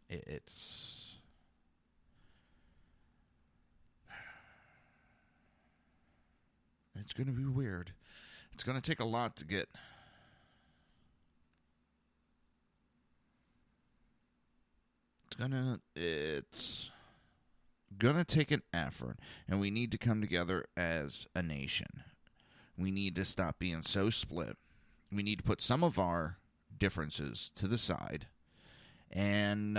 It's going to be weird. It's going to take a lot to get it's gonna take an effort, and we need to come together as a nation. We need to stop being so split. We need to put some of our differences to the side and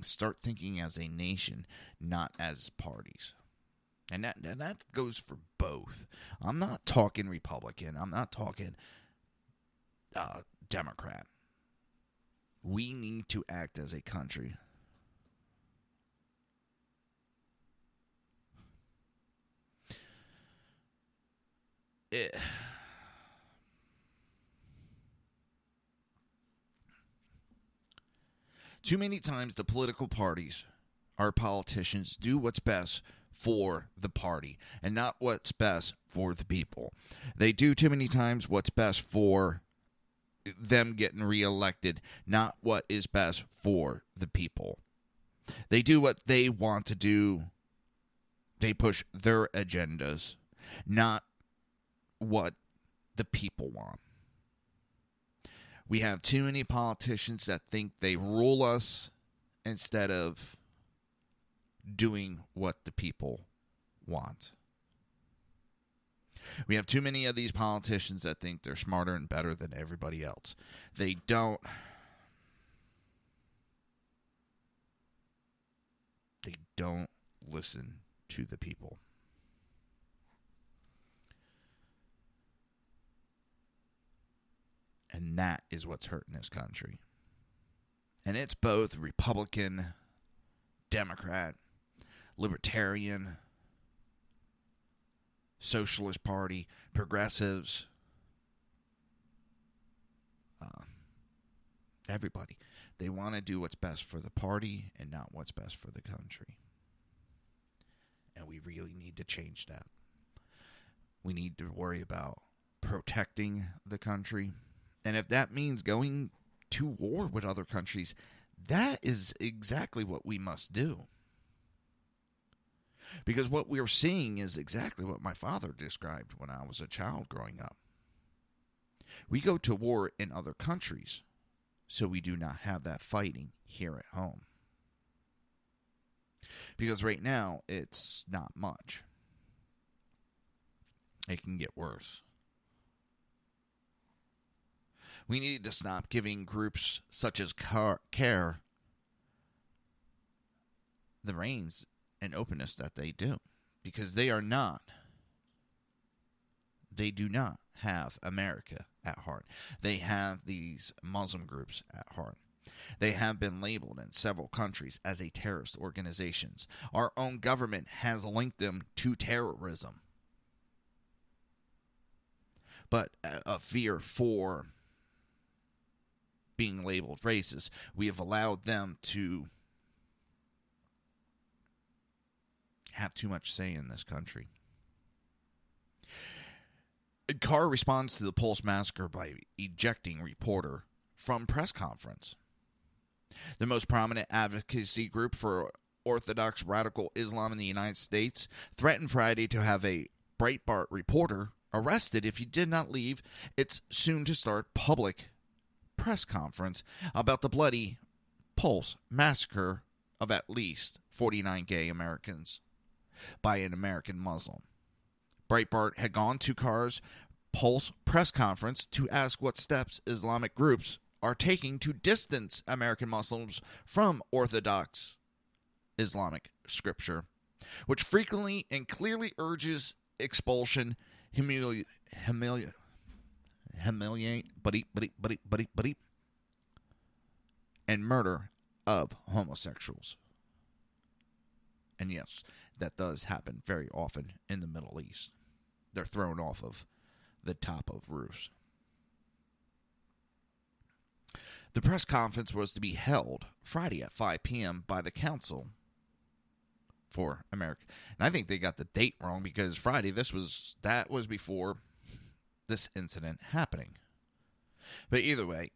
start thinking as a nation, not as parties. And that goes for both. I'm not talking Republican. I'm not talking Democrat. We need to act as a country. Too many times the political parties, our politicians, do what's best for the party and not what's best for the people. They do too many times what's best for them getting reelected, not what is best for the people. They do what they want to do. They push their agendas, not what the people want. We have too many politicians that think they rule us instead of doing what the people want. We have too many of these politicians that think they're smarter and better than everybody else. They don't listen to the people. And that is what's hurting this country. And it's both Republican, Democrat, Libertarian, Socialist Party, progressives, everybody. They want to do what's best for the party and not what's best for the country. And we really need to change that. We need to worry about protecting the country. And if that means going to war with other countries, that is exactly what we must do. Because what we're seeing is exactly what my father described when I was a child growing up. We go to war in other countries, so we do not have that fighting here at home. Because right now, it's not much. It can get worse. We need to stop giving groups such as CARE the reins and openness that they do, because they do not have America at heart. They have these Muslim groups at heart. They have been labeled in several countries as a terrorist organizations. Our own government has linked them to terrorism. But a fear for being labeled racist, we have allowed them to have too much say in this country. Carr responds to the Pulse massacre by ejecting reporter from press conference. The most prominent advocacy group for Orthodox radical Islam in the United States threatened Friday to have a Breitbart reporter arrested if he did not leave its soon-to-start public press conference about the bloody Pulse massacre of at least 49 gay Americans by an American Muslim. Breitbart had gone to Carr's Pulse press conference to ask what steps Islamic groups are taking to distance American Muslims from Orthodox Islamic scripture, which frequently and clearly urges expulsion, humiliate, and murder of homosexuals. And yes, that does happen very often in the Middle East. They're thrown off of the top of roofs. The press conference was to be held Friday at 5 p.m. by the Council for America. And I think they got the date wrong because Friday, that was before this incident happening. But either way,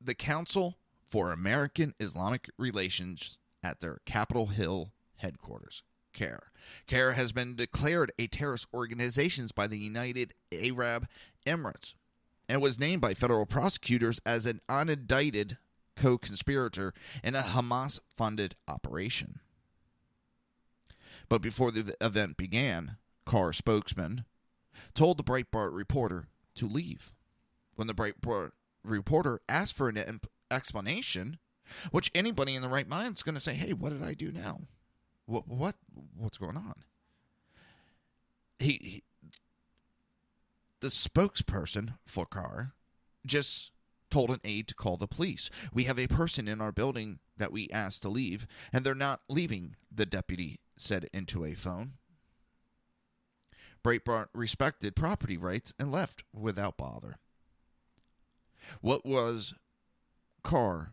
the Council for American Islamic Relations at their Capitol Hill headquarters, CAIR. CAIR has been declared a terrorist organization by the United Arab Emirates and was named by federal prosecutors as an unindicted co-conspirator in a Hamas-funded operation. But before the event began, CAIR spokesman told the Breitbart reporter to leave. When the Breitbart reporter asked for an explanation, which anybody in the right mind is going to say, hey, what did I do now? What's going on? The spokesperson for CAIR just told an aide to call the police. We have a person in our building that we asked to leave, and they're not leaving, the deputy said into a phone. Breitbart respected property rights and left without bother. What was CAIR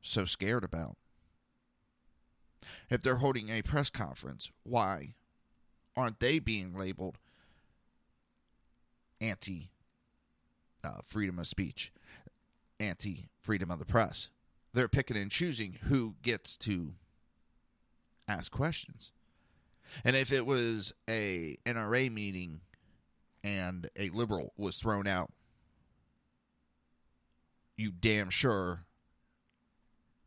so scared about? If they're holding a press conference, why aren't they being labeled anti-freedom of speech, anti-freedom of the press? They're picking and choosing who gets to ask questions. And if it was a NRA meeting and a liberal was thrown out, you damn sure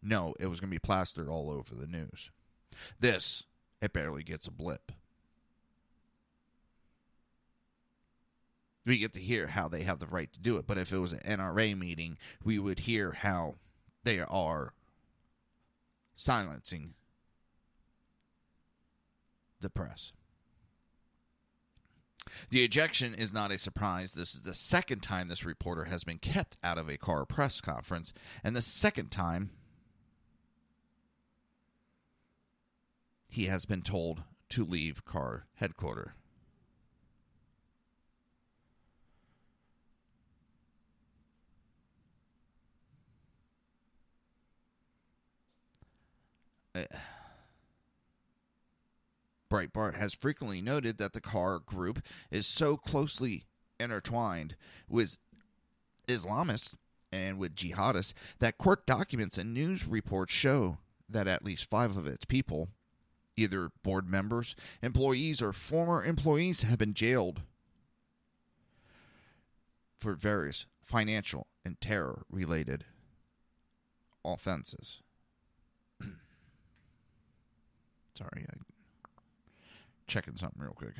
know it was going to be plastered all over the news. This, it barely gets a blip. We get to hear how they have the right to do it, but if it was an NRA meeting, we would hear how they are silencing the press. The ejection is not a surprise. This is the second time this reporter has been kept out of a CAIR press conference, and the second time he has been told to leave CAIR headquarters. Breitbart has frequently noted that the CAIR group is so closely intertwined with Islamists and with jihadists that court documents and news reports show that at least 5 of its people, either board members, employees, or former employees, have been jailed for various financial and terror-related offenses. Sorry, I'm checking something real quick.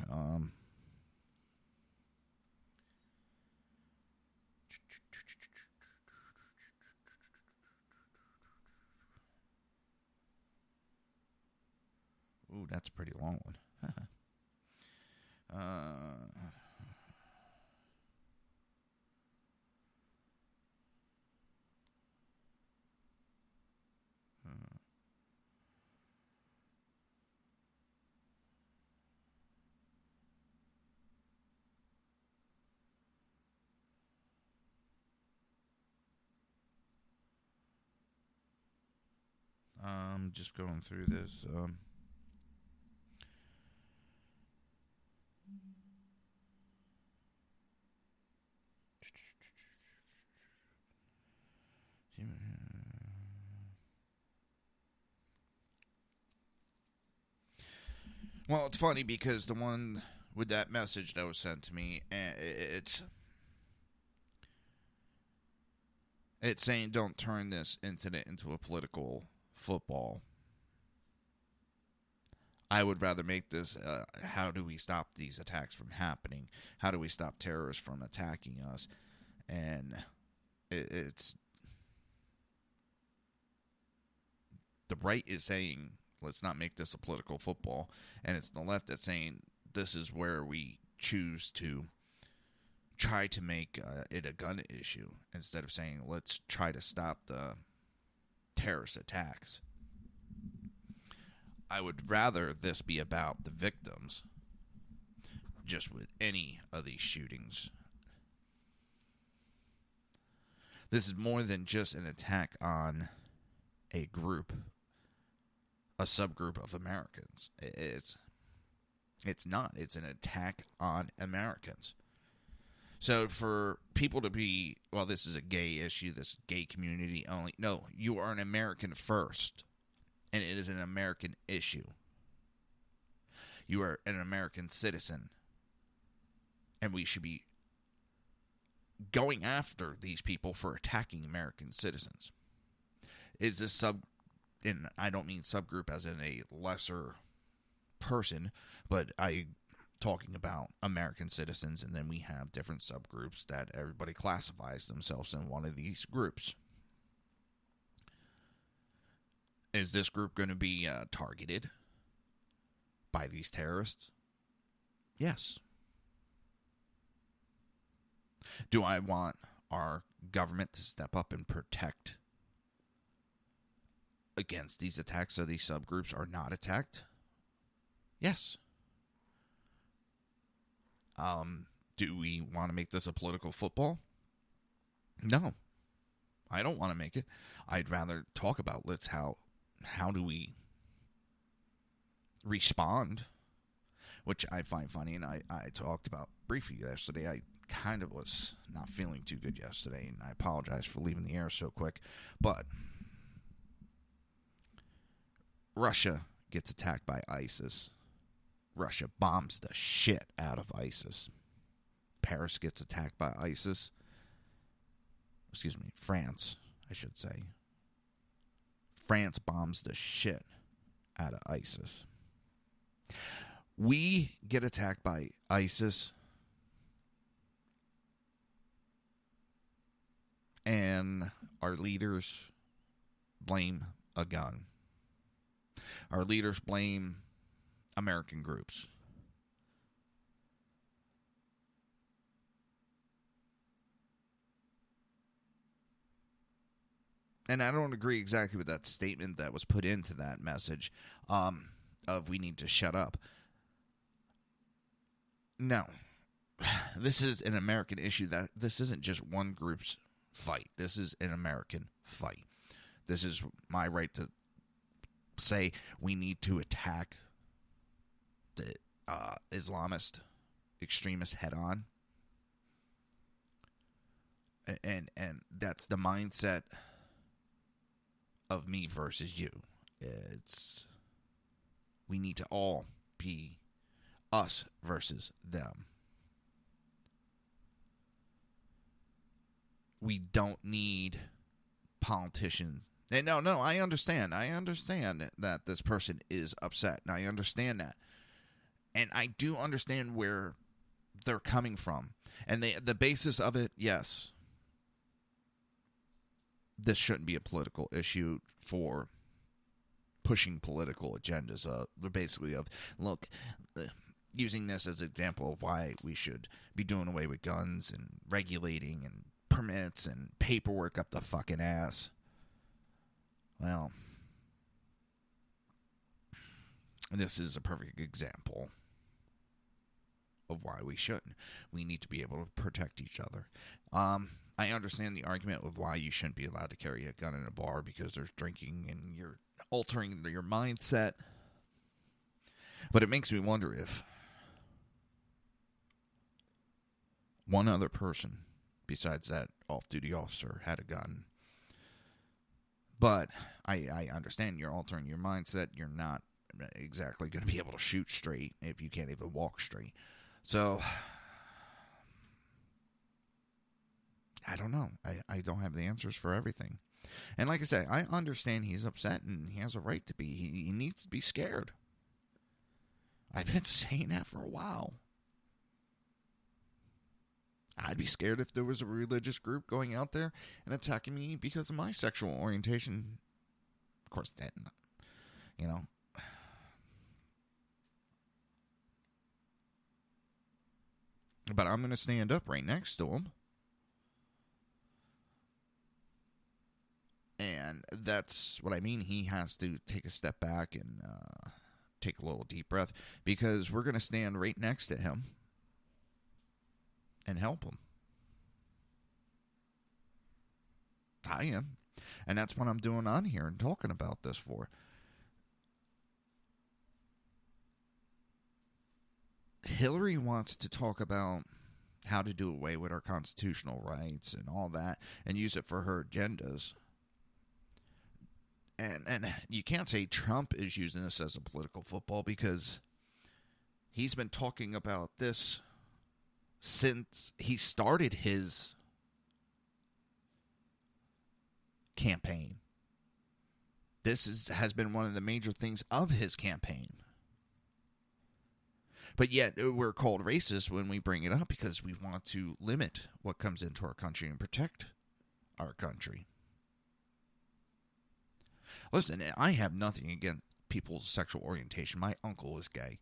Ooh, that's a pretty long one. I'm just going through this. Well, it's funny because the one with that message that was sent to me, it's saying don't turn this incident into a political football. I would rather make this, how do we stop these attacks from happening? How do we stop terrorists from attacking us? And it's the right is saying, let's not make this a political football. And it's the left that's saying, this is where we choose to try to make it a gun issue instead of saying, let's try to stop the terrorist attacks. I would rather this be about the victims, just with any of these shootings. This is more than just an attack on a group, a subgroup of Americans. It's not. It's an attack on Americans. So for people to be, well, this is a gay issue, this gay community only. No, you are an American first, and it is an American issue. You are an American citizen, and we should be going after these people for attacking American citizens. Is this and I don't mean subgroup as in a lesser person, but talking about American citizens, and then we have different subgroups that everybody classifies themselves in one of these groups. Is this group going to be targeted by these terrorists? Yes. Do I want our government to step up and protect against these attacks so these subgroups are not attacked? Yes. Do we want to make this a political football? No. I don't want to make it. I'd rather talk about how do we respond, which I find funny, and I talked about briefly yesterday. I kind of was not feeling too good yesterday, and I apologize for leaving the air so quick, but Russia gets attacked by ISIS. Russia bombs the shit out of ISIS. Paris gets attacked by ISIS. Excuse me, France, I should say. France bombs the shit out of ISIS. We get attacked by ISIS, and our leaders blame a gun. Our leaders blame American groups. And I don't agree exactly with that statement that was put into that message of we need to shut up. No. This is an American issue. That this isn't just one group's fight. This is an American fight. This is my right to say we need to attack the Islamist extremists head on. And that's the mindset of me versus you. It's we need to all be us versus them. We don't need politicians. And no, I understand. I understand that this person is upset. And I understand that. And I do understand where they're coming from. And the basis of it, yes. This shouldn't be a political issue for pushing political agendas. Basically of, look, using this as an example of why we should be doing away with guns and regulating and permits and paperwork up the fucking ass. Well, this is a perfect example of why we shouldn't. We need to be able to protect each other. I understand the argument of why you shouldn't be allowed to carry a gun in a bar because there's drinking and you're altering your mindset. But it makes me wonder if one other person besides that off-duty officer had a gun. But I understand you're altering your mindset. You're not exactly going to be able to shoot straight if you can't even walk straight. So I don't know. I don't have the answers for everything. And like I say, I understand he's upset and he has a right to be. He needs to be scared. I've been saying that for a while. I'd be scared if there was a religious group going out there and attacking me because of my sexual orientation. Of course, that, you know. But I'm going to stand up right next to him. And that's what I mean. He has to take a step back and take a little deep breath because we're going to stand right next to him and help him. I am. And that's what I'm doing on here and talking about this for. Hillary wants to talk about how to do away with our constitutional rights and all that and use it for her agendas. And you can't say Trump is using this as a political football because he's been talking about this since he started his campaign. This has been one of the major things of his campaign. But yet we're called racist when we bring it up because we want to limit what comes into our country and protect our country. Listen, I have nothing against people's sexual orientation. My uncle is gay.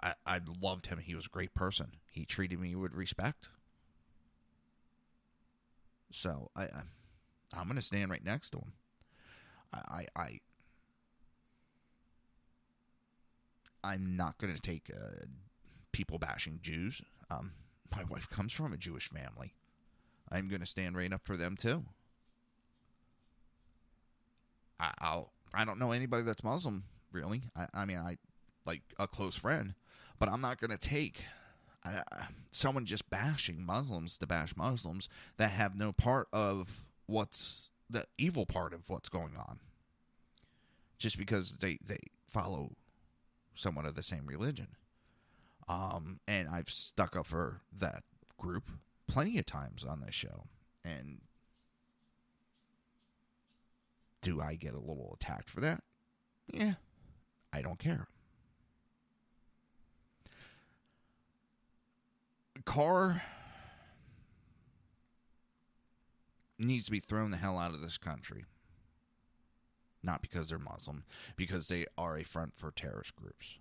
I loved him. He was a great person. He treated me with respect. So I'm going to stand right next to him. I'm not going to take people bashing Jews. My wife comes from a Jewish family. I'm going to stand right up for them too. I don't know anybody that's Muslim, really. I mean, I like a close friend, but I'm not going to take someone just bashing Muslims to bash Muslims that have no part of what's the evil part of what's going on. Just because they follow somewhat of the same religion. And I've stuck up for that group plenty of times on this show. And do I get a little attacked for that? Yeah, I don't care. Carr needs to be thrown the hell out of this country. Not because they're Muslim, because they are a front for terrorist groups.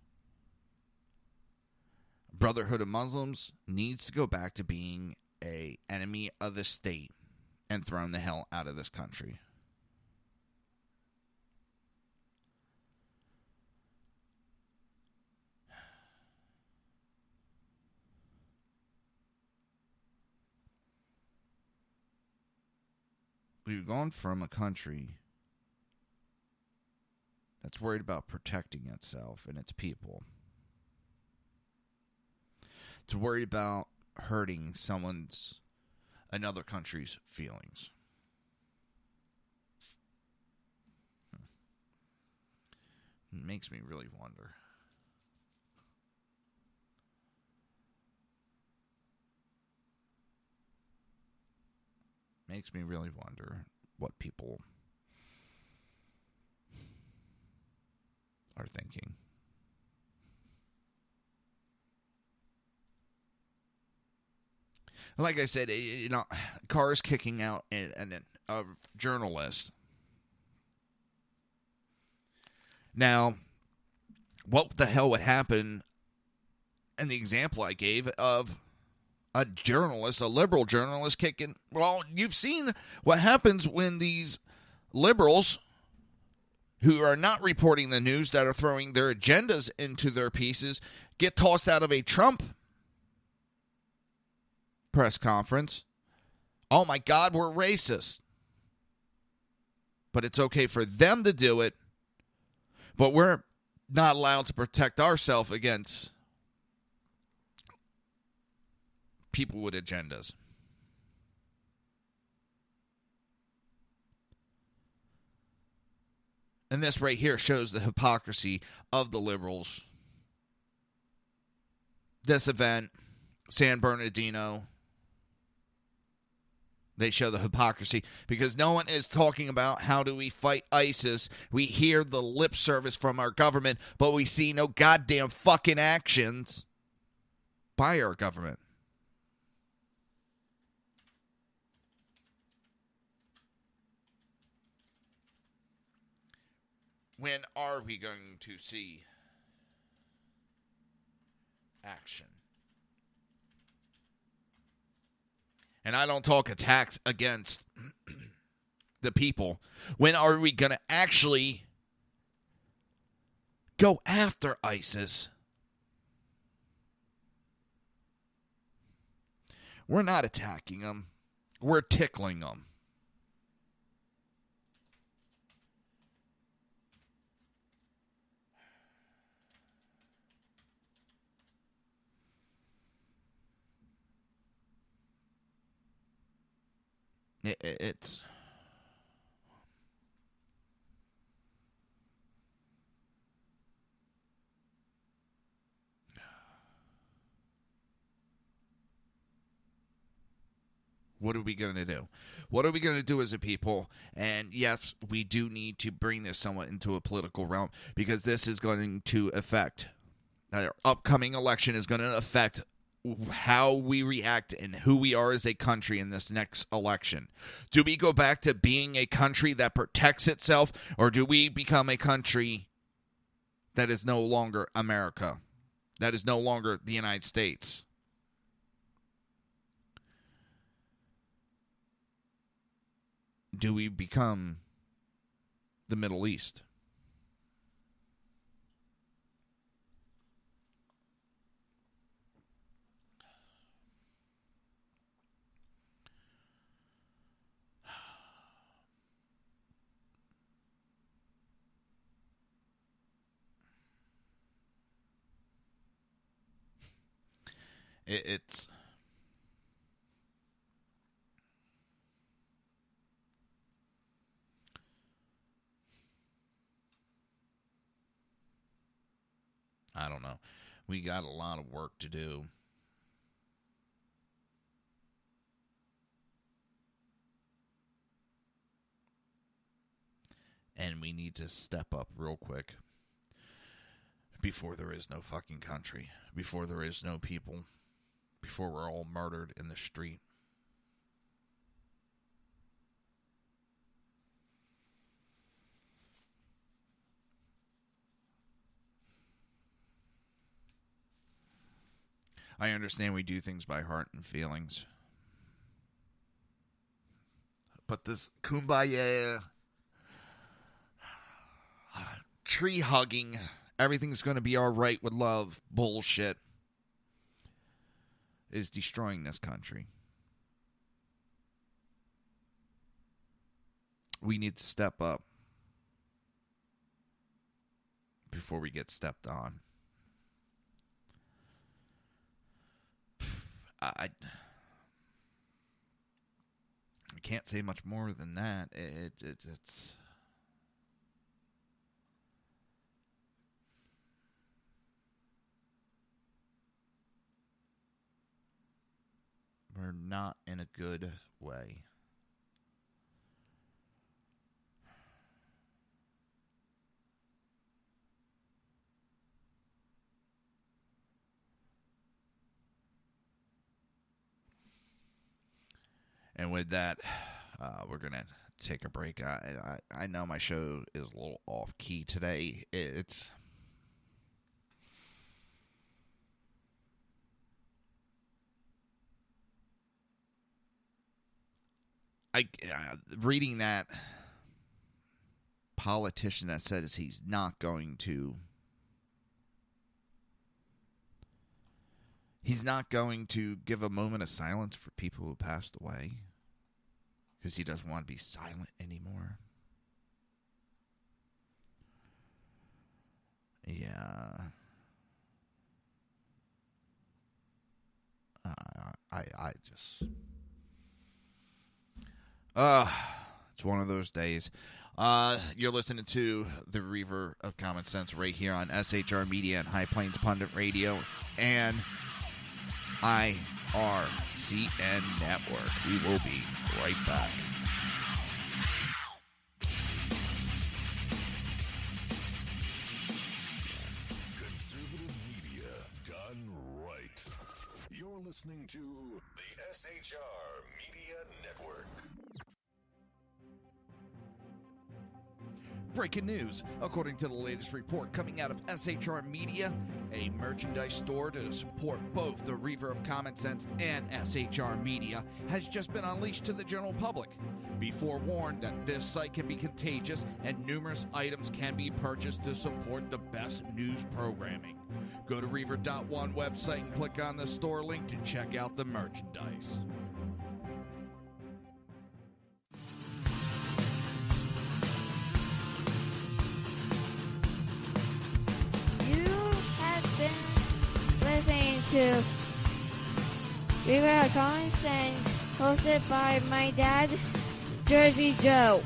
Brotherhood of Muslims needs to go back to being an enemy of the state and thrown the hell out of this country. We've gone from a country that's worried about protecting itself and its people to worried about hurting another country's feelings. It makes me really wonder. Makes me really wonder what people are thinking. Like I said, Carr is kicking out a journalist. Now, what the hell would happen in the example I gave of a journalist, a liberal journalist kicking? Well, you've seen what happens when these liberals who are not reporting the news, that are throwing their agendas into their pieces, get tossed out of a Trump press conference. Oh my God, we're racist. But it's okay for them to do it, but we're not allowed to protect ourselves against people with agendas. And this right here shows the hypocrisy of the liberals. This event, San Bernardino, they show the hypocrisy because no one is talking about how do we fight ISIS. We hear the lip service from our government, but we see no goddamn fucking actions by our government. When are we going to see action? And I don't talk attacks against the people. When are we going to actually go after ISIS? We're not attacking them. We're tickling them. It's... What are we going to do? What are we going to do as a people? And yes, we do need to bring this somewhat into a political realm because this is going to affect, our upcoming election is going to affect how we react and who we are as a country in this next election. Do we go back to being a country that protects itself, or do we become a country that is no longer America, that is no longer the United States? Do we become the Middle East? It's... I don't know. We got a lot of work to do. And we need to step up real quick before there is no fucking country, before there is no people, before we're all murdered in the street. I understand we do things by heart and feelings. But this kumbaya, tree hugging, everything's going to be all right with love bullshit is destroying this country. We need to step up before we get stepped on. I can't say much more than that. It's we're not in a good way. And with that, we're going to take a break. I know my show is a little off key today. It's... reading that politician that says he's not going to... He's not going to give a moment of silence for people who passed away because he doesn't want to be silent anymore. Yeah. I just... it's one of those days. You're listening to the Reaver of Common Sense right here on SHR Media and High Plains Pundit Radio and IRCN Network. We will be right back. Conservative media done right. You're listening to the SHR Media Network. Breaking news. According to the latest report coming out of SHR Media, a merchandise store to support both the Reaver of Common Sense and SHR Media has just been unleashed to the general public. Be forewarned that this site can be contagious and numerous items can be purchased to support the best news programming. Go to Reaver.one website and click on the store link to check out the merchandise. Listening to Reaver of Common Sense hosted by my dad, Jersey Joe.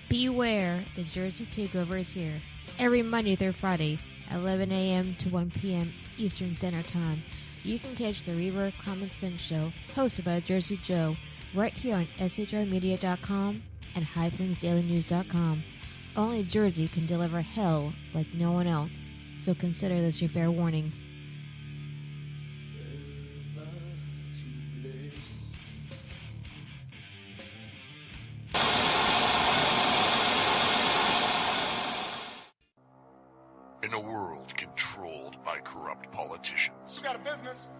Beware, the Jersey Takeover is here. Every Monday through Friday, 11 a.m. to 1 p.m. Eastern Standard Time. You can catch the Reaver of Common Sense show, hosted by Jersey Joe, right here on shrmedia.com and highplainsdailynews.com. Only Jersey can deliver hell like no one else, so consider this your fair warning. In a world controlled by corrupt politicians, You got a business.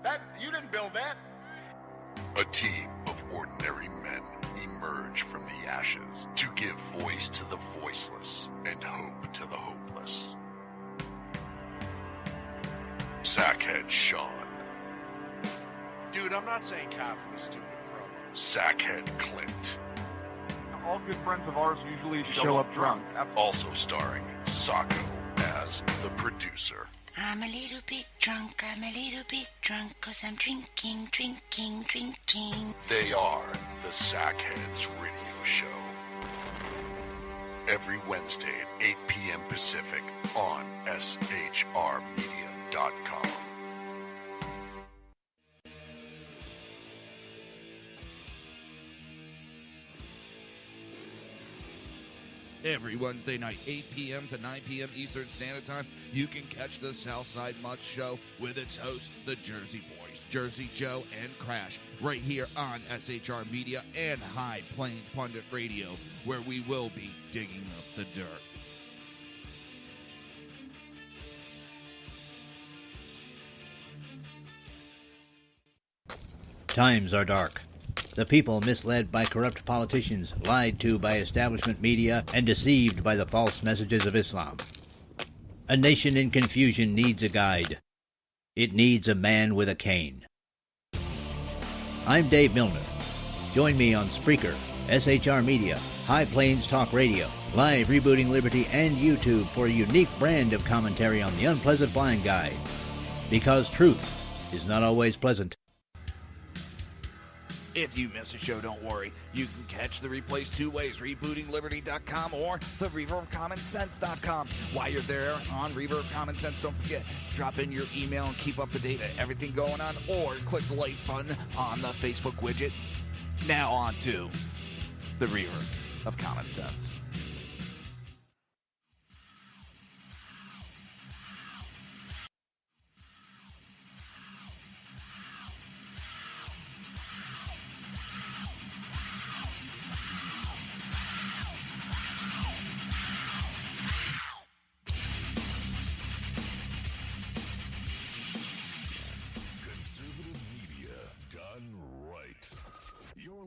That you didn't build that. a team of ordinary men emerge from the ashes to give voice to the voiceless and hope to the hopeless. Sackhead Sean, Dude, I'm not saying cop for the stupid pro. Sackhead Clint, All good friends of ours usually show up drunk. also starring Sacco as the producer. I'm a little bit drunk, I'm a little bit drunk, 'cause I'm drinking, drinking, drinking. They are the Sackheads Radio Show. Every Wednesday at 8 p.m. Pacific on shrmedia.com. Every Wednesday night, 8 p.m. to 9 p.m. Eastern Standard Time, you can catch the Southside Mutt Show with its hosts, the Jersey Boys, Jersey Joe and Crash, right here on SHR Media and High Plains Pundit Radio, where we will be digging up the dirt. Times are dark. The people misled by corrupt politicians, lied to by establishment media, and deceived by the false messages of Islam. A nation in confusion needs a guide. It needs a man with a cane. I'm Dave Milner. Join me on Spreaker, SHR Media, High Plains Talk Radio, Live Rebooting Liberty, and YouTube for a unique brand of commentary on the unpleasant blind guide. Because truth is not always pleasant. If you miss a show, don't worry. You can catch the replays two ways, rebootingliberty.com or the reaverofcommonsense.com. While you're there on Reaver of Common Sense, don't forget, drop in your email and keep up to date on everything going on, or click the like button on the Facebook widget. Now on to the Reaver of Common Sense.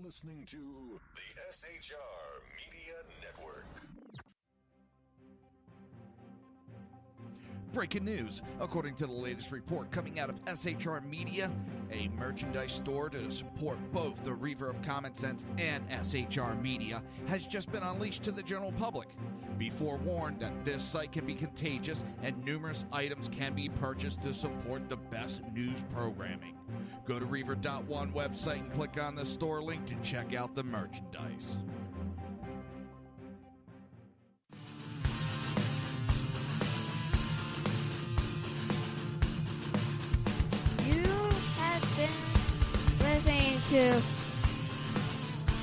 Listening to the SHR Media Network. Breaking news. According to the latest report coming out of SHR Media, a merchandise store to support both the Reaver of Common Sense and SHR Media has just been unleashed to the general public. Be forewarned that this site can be contagious and numerous items can be purchased to support the best news programming. Go to Reaver.one website and click on the store link to check out the merchandise. You have been listening to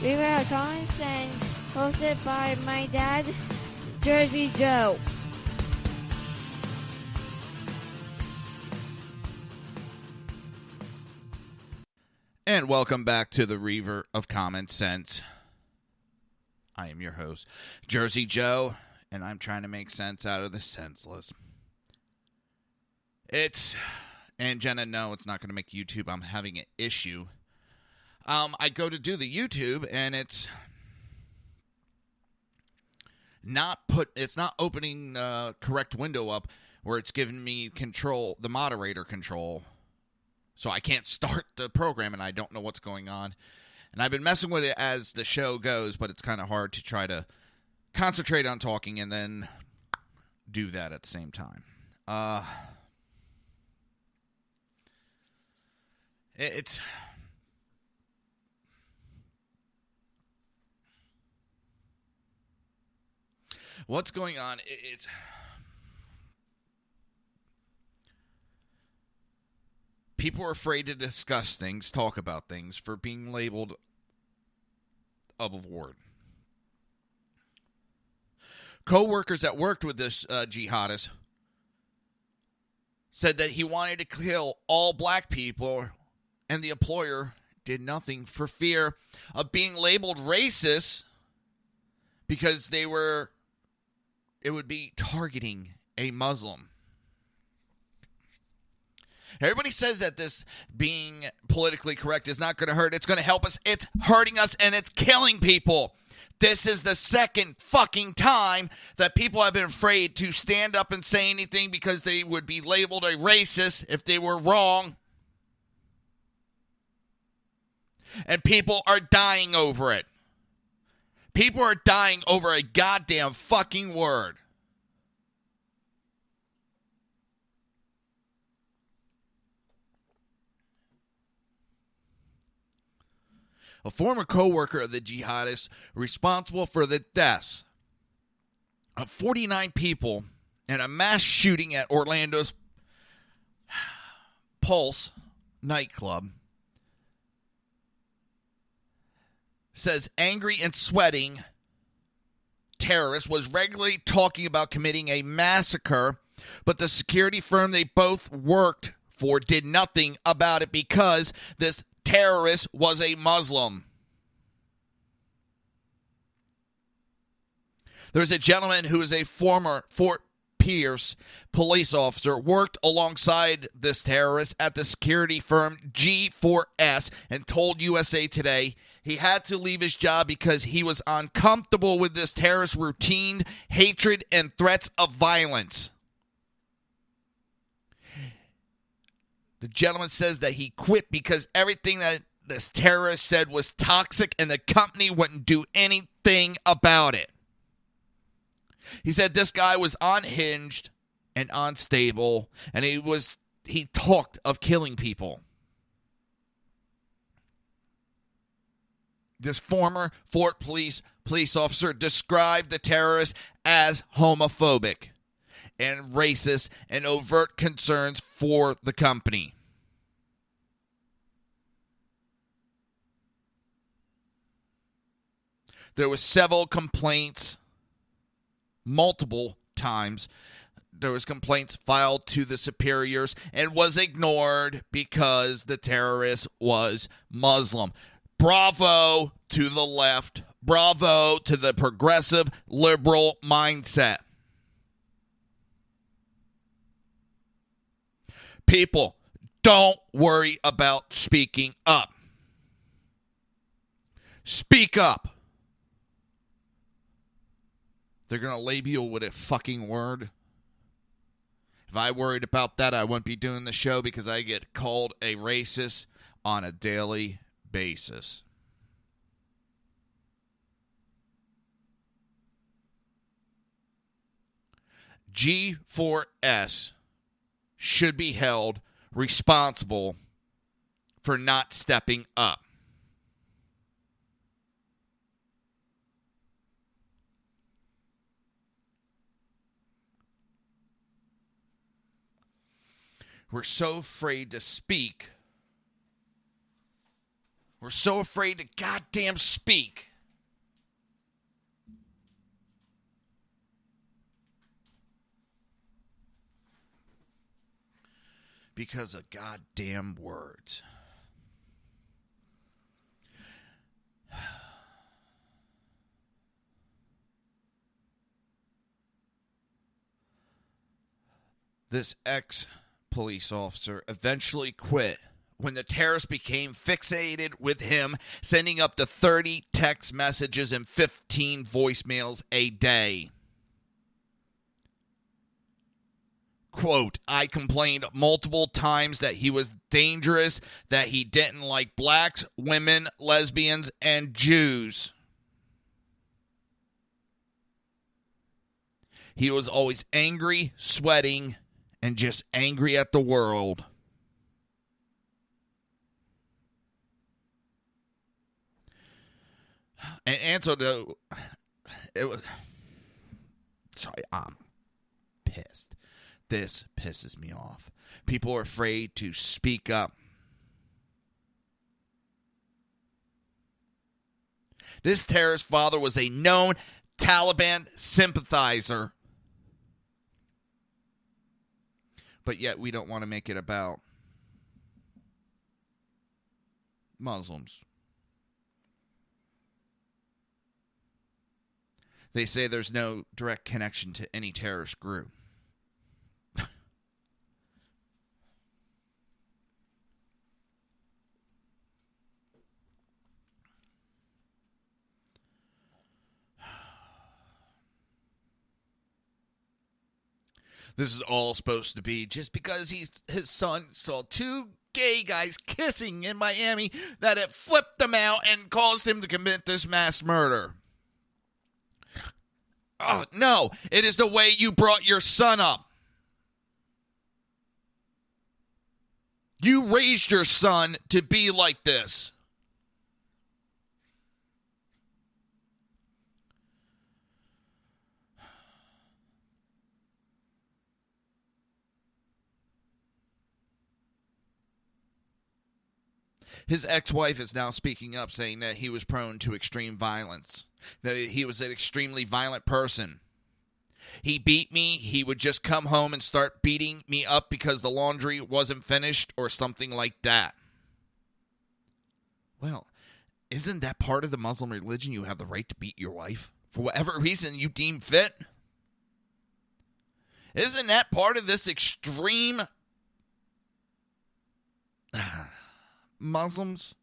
Reaver of Common Sense, hosted by my dad, Jersey Joe. And welcome back to the Reaver of Common Sense. I am your host, Jersey Joe, and I'm trying to make sense out of the senseless. And Jenna, no, it's not going to make YouTube. I'm having an issue. I go to do the YouTube, and it's not opening the correct window up where it's giving me control, the moderator control. So I can't start the program, and I don't know what's going on. And I've been messing with it as the show goes, but it's kind of hard to try to concentrate on talking and then do that at the same time. It's what's going on. It's people are afraid to discuss things, talk about things for being labeled above board. Co-workers that worked with this jihadist said that he wanted to kill all black people, and the employer did nothing for fear of being labeled racist because it would be targeting a Muslim. Everybody says that this being politically correct is not going to hurt. It's going to help us. It's hurting us, and it's killing people. This is the second fucking time that people have been afraid to stand up and say anything because they would be labeled a racist if they were wrong. And people are dying over it. People are dying over a goddamn fucking word. A former co-worker of the jihadists responsible for the deaths of 49 people in a mass shooting at Orlando's Pulse nightclub says angry and sweating terrorist was regularly talking about committing a massacre, but the security firm they both worked for did nothing about it because this terrorist was a Muslim. There's a gentleman who is a former Fort Pierce police officer, worked alongside this terrorist at the security firm G4S, and told USA Today he had to leave his job because he was uncomfortable with this terrorist routine, hatred, and threats of violence. The gentleman says that he quit because everything that this terrorist said was toxic and the company wouldn't do anything about it. He said this guy was unhinged and unstable, and he talked of killing people. This former Fort police officer described the terrorist as homophobic and racist and overt concerns for the company. There were several complaints, multiple times. There was complaints filed to the superiors and was ignored because the terrorist was Muslim. Bravo to the left. Bravo to the progressive liberal mindset. People, don't worry about speaking up. Speak up. They're going to label you with a fucking word. If I worried about that, I wouldn't be doing the show because I get called a racist on a daily basis. G4S should be held responsible for not stepping up. We're so afraid to speak. We're so afraid to goddamn speak. Because of goddamn words. This ex-police officer eventually quit when the terrorist became fixated with him, sending up to 30 text messages and 15 voicemails a day. Quote, I complained multiple times that he was dangerous, that he didn't like blacks, women, lesbians, and Jews. He was always angry, sweating, and just angry at the world. And Antidote, it was... Sorry, I'm pissed. This pisses me off. People are afraid to speak up. This terrorist father was a known Taliban sympathizer. But yet we don't want to make it about Muslims. They say there's no direct connection to any terrorist group. This is all supposed to be just because his son saw two gay guys kissing in Miami that it flipped him out and caused him to commit this mass murder. Oh, no, it is the way you brought your son up. You raised your son to be like this. His ex-wife is now speaking up, saying that he was prone to extreme violence, that he was an extremely violent person. He beat me. He would just come home and start beating me up because the laundry wasn't finished or something like that. Well, isn't that part of the Muslim religion? You have the right to beat your wife for whatever reason you deem fit. Isn't that part of this extreme Muslims?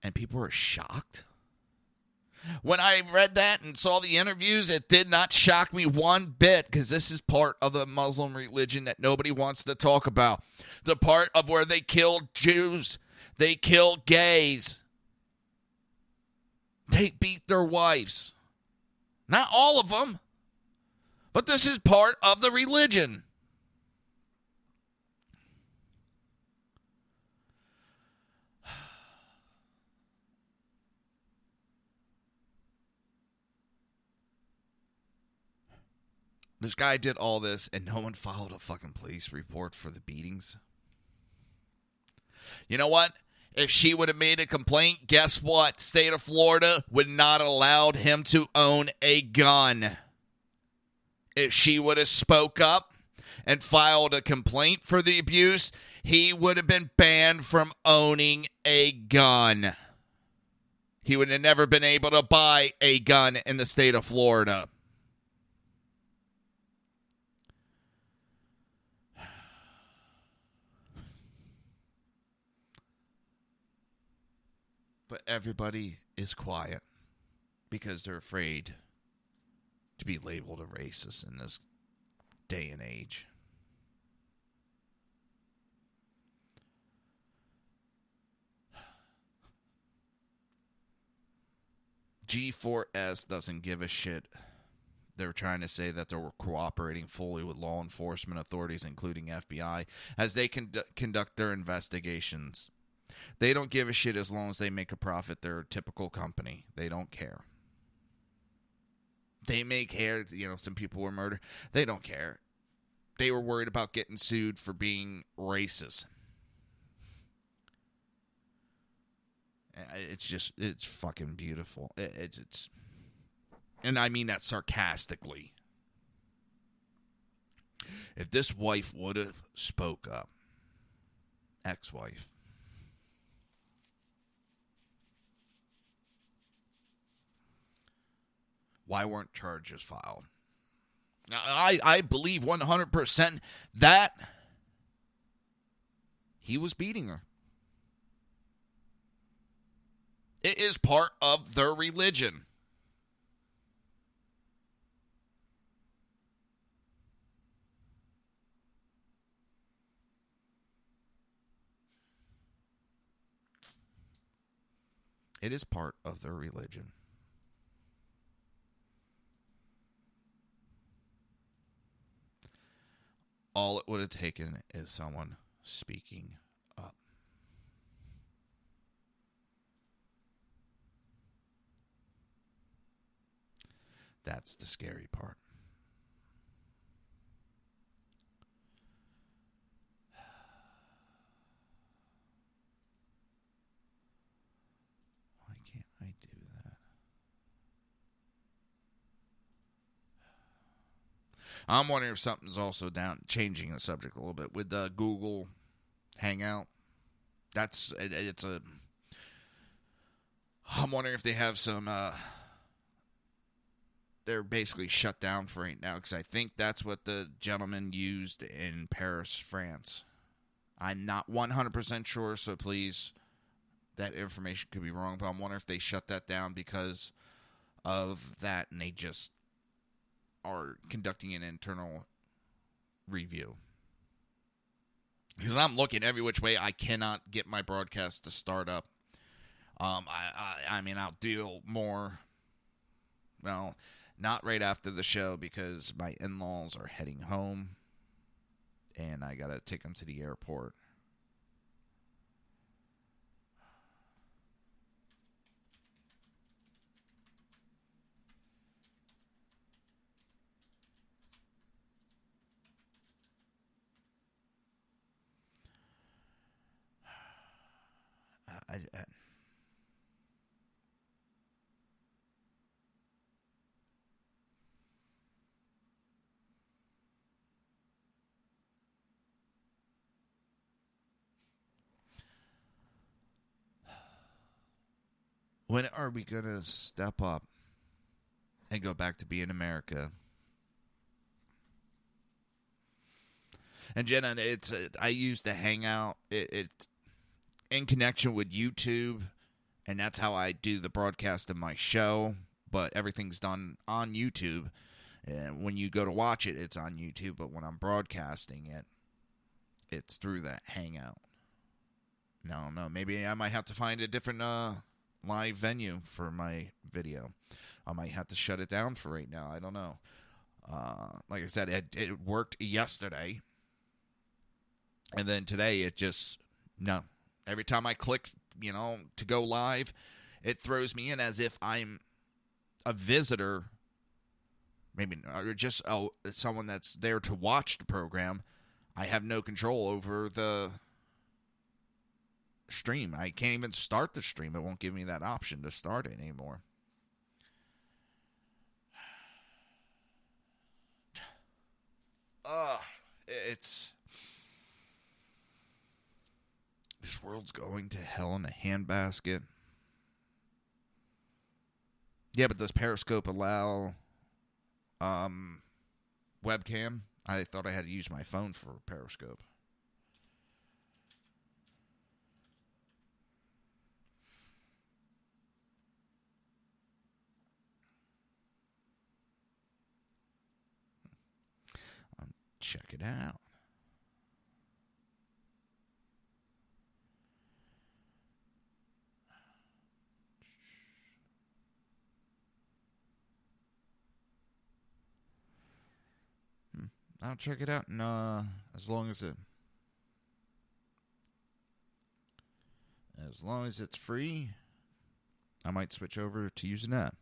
And people are shocked. When I read that and saw the interviews, it did not shock me one bit, because this is part of the Muslim religion that nobody wants to talk about. The part of where they kill Jews, they kill gays, they beat their wives. Not all of them, but this is part of the religion. This guy did all this, and no one filed a fucking police report for the beatings. You know what? If she would have made a complaint, guess what? State of Florida would not have allowed him to own a gun. If she would have spoke up and filed a complaint for the abuse, he would have been banned from owning a gun. He would have never been able to buy a gun in the state of Florida. But everybody is quiet because they're afraid to be labeled a racist in this day and age. G4S doesn't give a shit. They're trying to say that they were cooperating fully with law enforcement authorities, including FBI, as they conduct their investigations. They don't give a shit as long as they make a profit. They're a typical company. They don't care. They may care, some people were murdered. They don't care. They were worried about getting sued for being racist. It's fucking beautiful. It's, and I mean that sarcastically. If this wife would have spoke up, ex-wife, why weren't charges filed? Now, I believe 100% that he was beating her. It is part of their religion. It is part of their religion. all it would have taken is someone speaking up. That's the scary part. Why can't I do that? I'm wondering if something's also changing the subject a little bit with Google Hangout. I'm wondering if they have some, they're basically shut down for right now, because I think that's what the gentleman used in Paris, France. I'm not 100% sure, so please, that information could be wrong, but I'm wondering if they shut that down because of that, and they just are conducting an internal review. Because I'm looking every which way. I cannot get my broadcast to start up. I mean, I'll deal more, well, not right after the show, because my in-laws are heading home, and I got to take them to the airport. When are we going to step up and go back to being America? And Jenna, I use the Hangout. It's in connection with YouTube, and that's how I do the broadcast of my show. But everything's done on YouTube, and when you go to watch it, it's on YouTube. But when I'm broadcasting it, it's through that Hangout. No, maybe I might have to find a different live venue for my video. I might have to shut it down for right now. I don't know. Like I said, it worked yesterday. And then today it just, no. Every time I click, to go live, it throws me in as if I'm a visitor, maybe, or just someone that's there to watch the program. I have no control over the stream. I can't even start the stream. It won't give me that option to start it anymore. This world's going to hell in a handbasket. Yeah, but does Periscope allow webcam? I thought I had to use my phone for Periscope. Check it out. I'll check it out, and as long as it's free, I might switch over to using that.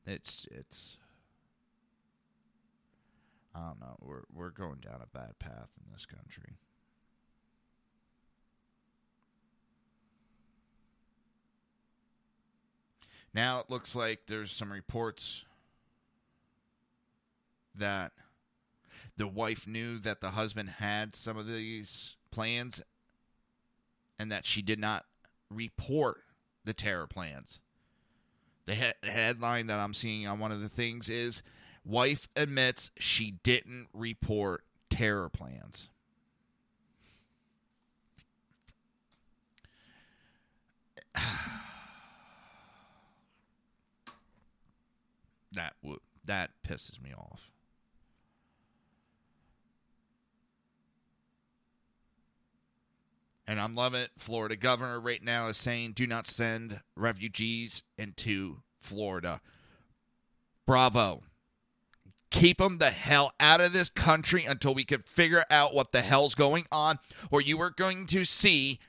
It's I don't know. We're going down a bad path in this country. Now it looks like there's some reports that the wife knew that the husband had some of these plans and that she did not report the terror plans. The headline that I'm seeing on one of the things is, wife admits she didn't report terror plans. That pisses me off. And I'm loving it. Florida governor right now is saying, do not send refugees into Florida. Bravo. Keep them the hell out of this country until we can figure out what the hell's going on, or you are going to see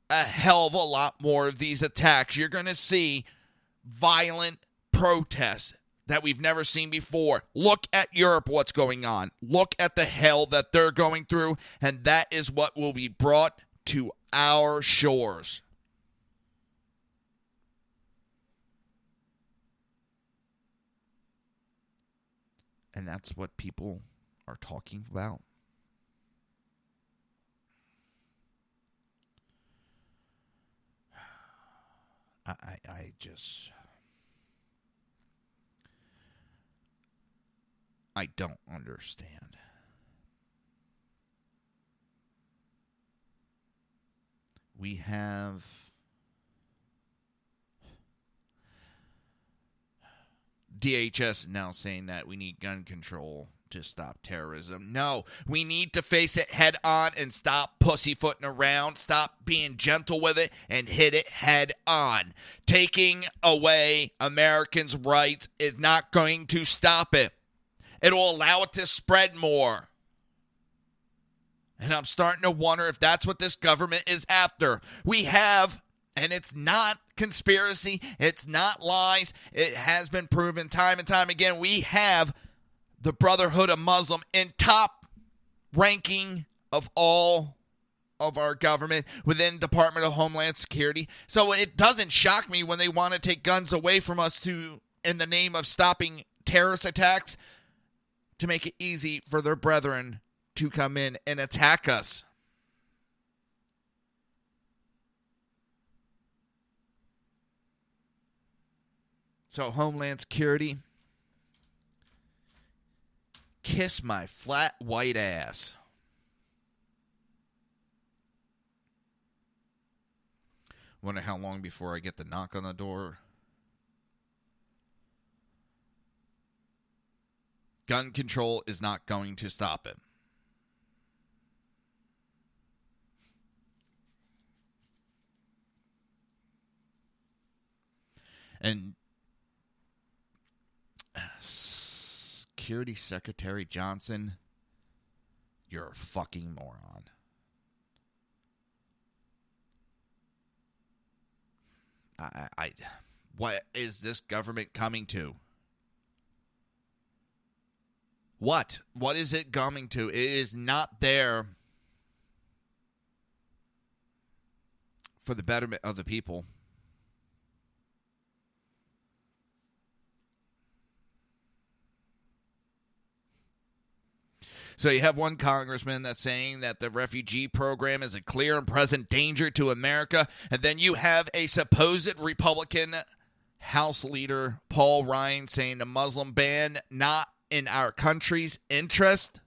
a hell of a lot more of these attacks. You're going to see violent protests that we've never seen before. Look at Europe, what's going on. Look at the hell that they're going through, and that is what will be brought to our shores. And that's what people are talking about. I don't understand. We have DHS now saying that we need gun control to stop terrorism. No, we need to face it head on and stop pussyfooting around. Stop being gentle with it and hit it head on. Taking away Americans' rights is not going to stop it. It'll allow it to spread more. And I'm starting to wonder if that's what this government is after. We have, and it's not conspiracy, it's not lies, it has been proven time and time again, we have the Brotherhood of Muslim in top ranking of all of our government within Department of Homeland Security. So it doesn't shock me when they want to take guns away from us in the name of stopping terrorist attacks, to make it easy for their brethren to come in and attack us. So Homeland Security, kiss my flat white ass. Wonder how long before I get the knock on the door. Gun control is not going to stop it. And Security Secretary Johnson, you're a fucking moron. What is this government coming to? What? What is it coming to? It is not there for the betterment of the people. So you have one congressman that's saying that the refugee program is a clear and present danger to America. And then you have a supposed Republican House leader, Paul Ryan, saying the Muslim ban not in our country's interest.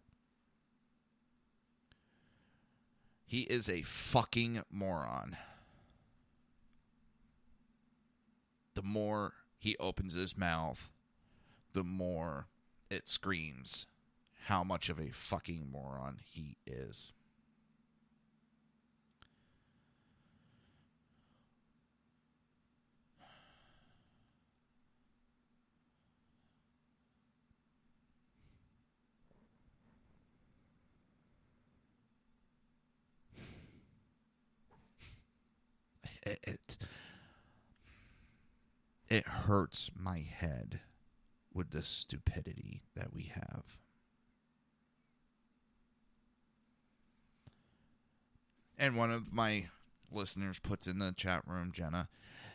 He is a fucking moron. The more he opens his mouth, the more it screams how much of a fucking moron he is. It hurts my head with the stupidity that we have. And one of my listeners puts in the chat room, Jenna,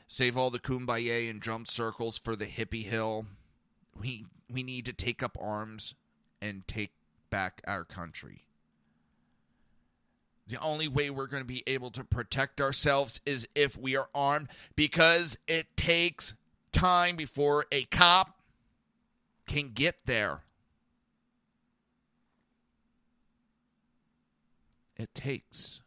save all the kumbaya and drum circles for the hippie hill. We need to take up arms and take back our country. The only way we're going to be able to protect ourselves is if we are armed, because it takes time before a cop can get there. It takes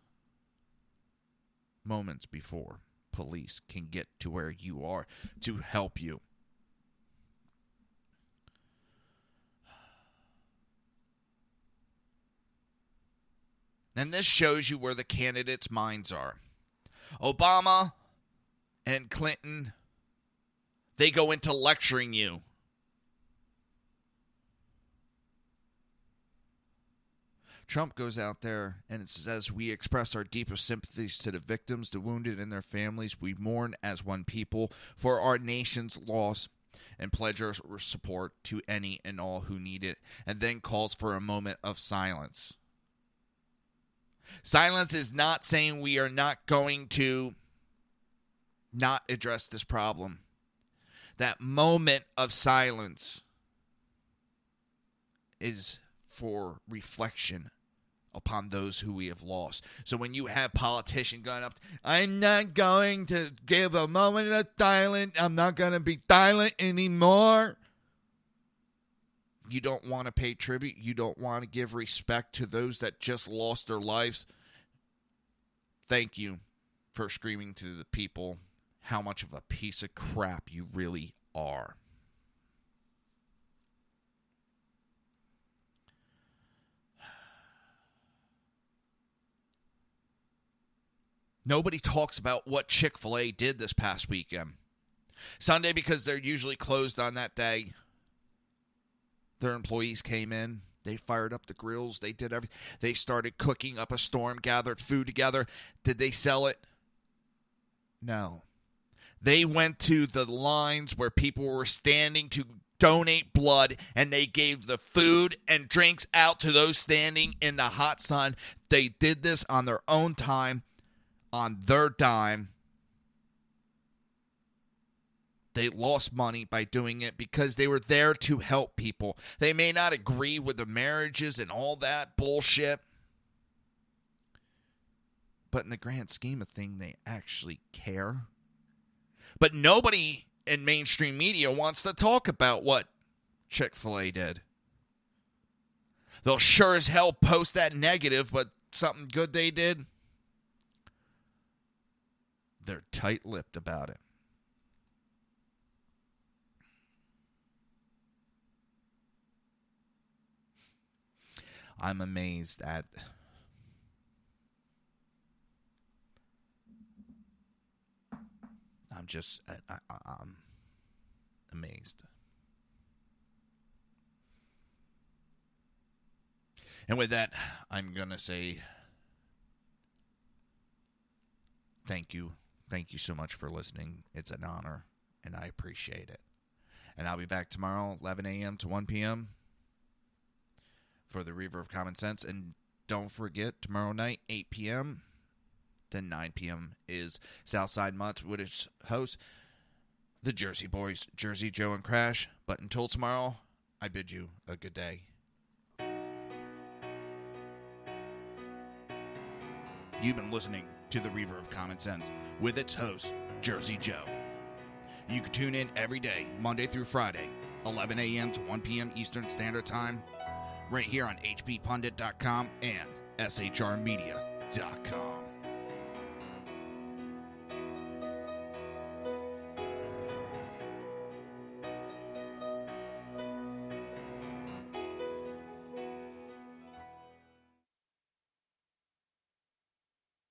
moments before police can get to where you are to help you. And this shows you where the candidates' minds are. Obama and Clinton, they go into lecturing you. Trump goes out there and it says, we express our deepest sympathies to the victims, the wounded, and their families. We mourn as one people for our nation's loss and pledge our support to any and all who need it, and then calls for a moment of silence. Silence is not saying we are not going to not address this problem. That moment of silence is for reflection upon those who we have lost. So when you have politicians going up, I'm not going to give a moment of silence. I'm not going to be silent anymore. You don't want to pay tribute. You don't want to give respect to those that just lost their lives. Thank you for screaming to the people how much of a piece of crap you really are. Nobody talks about what Chick-fil-A did this past weekend. Sunday, because they're usually closed on that day, their employees came in. They fired up the grills. They did everything. They started cooking up a storm, gathered food together. Did they sell it? No. They went to the lines where people were standing to donate blood, and they gave the food and drinks out to those standing in the hot sun. They did this on their own time, on their dime. They lost money by doing it because they were there to help people. They may not agree with the marriages and all that bullshit, but in the grand scheme of things, they actually care. But nobody in mainstream media wants to talk about what Chick-fil-A did. They'll sure as hell post that negative, but something good they did, they're tight-lipped about it. I'm amazed at I'm amazed. And with that, I'm going to say thank you. Thank you so much for listening. It's an honor, and I appreciate it. And I'll be back tomorrow, 11 a.m. to 1 p.m. for the Reaver of Common Sense. And don't forget, tomorrow night, 8 p.m., then 9 p.m. is Southside Mutts with its host, the Jersey Boys, Jersey Joe and Crash. But until tomorrow, I bid you a good day. You've been listening to the Reaver of Common Sense with its host, Jersey Joe. You can tune in every day, Monday through Friday, 11 a.m. to 1 p.m. Eastern Standard Time, right here on hppundit.com and shrmedia.com.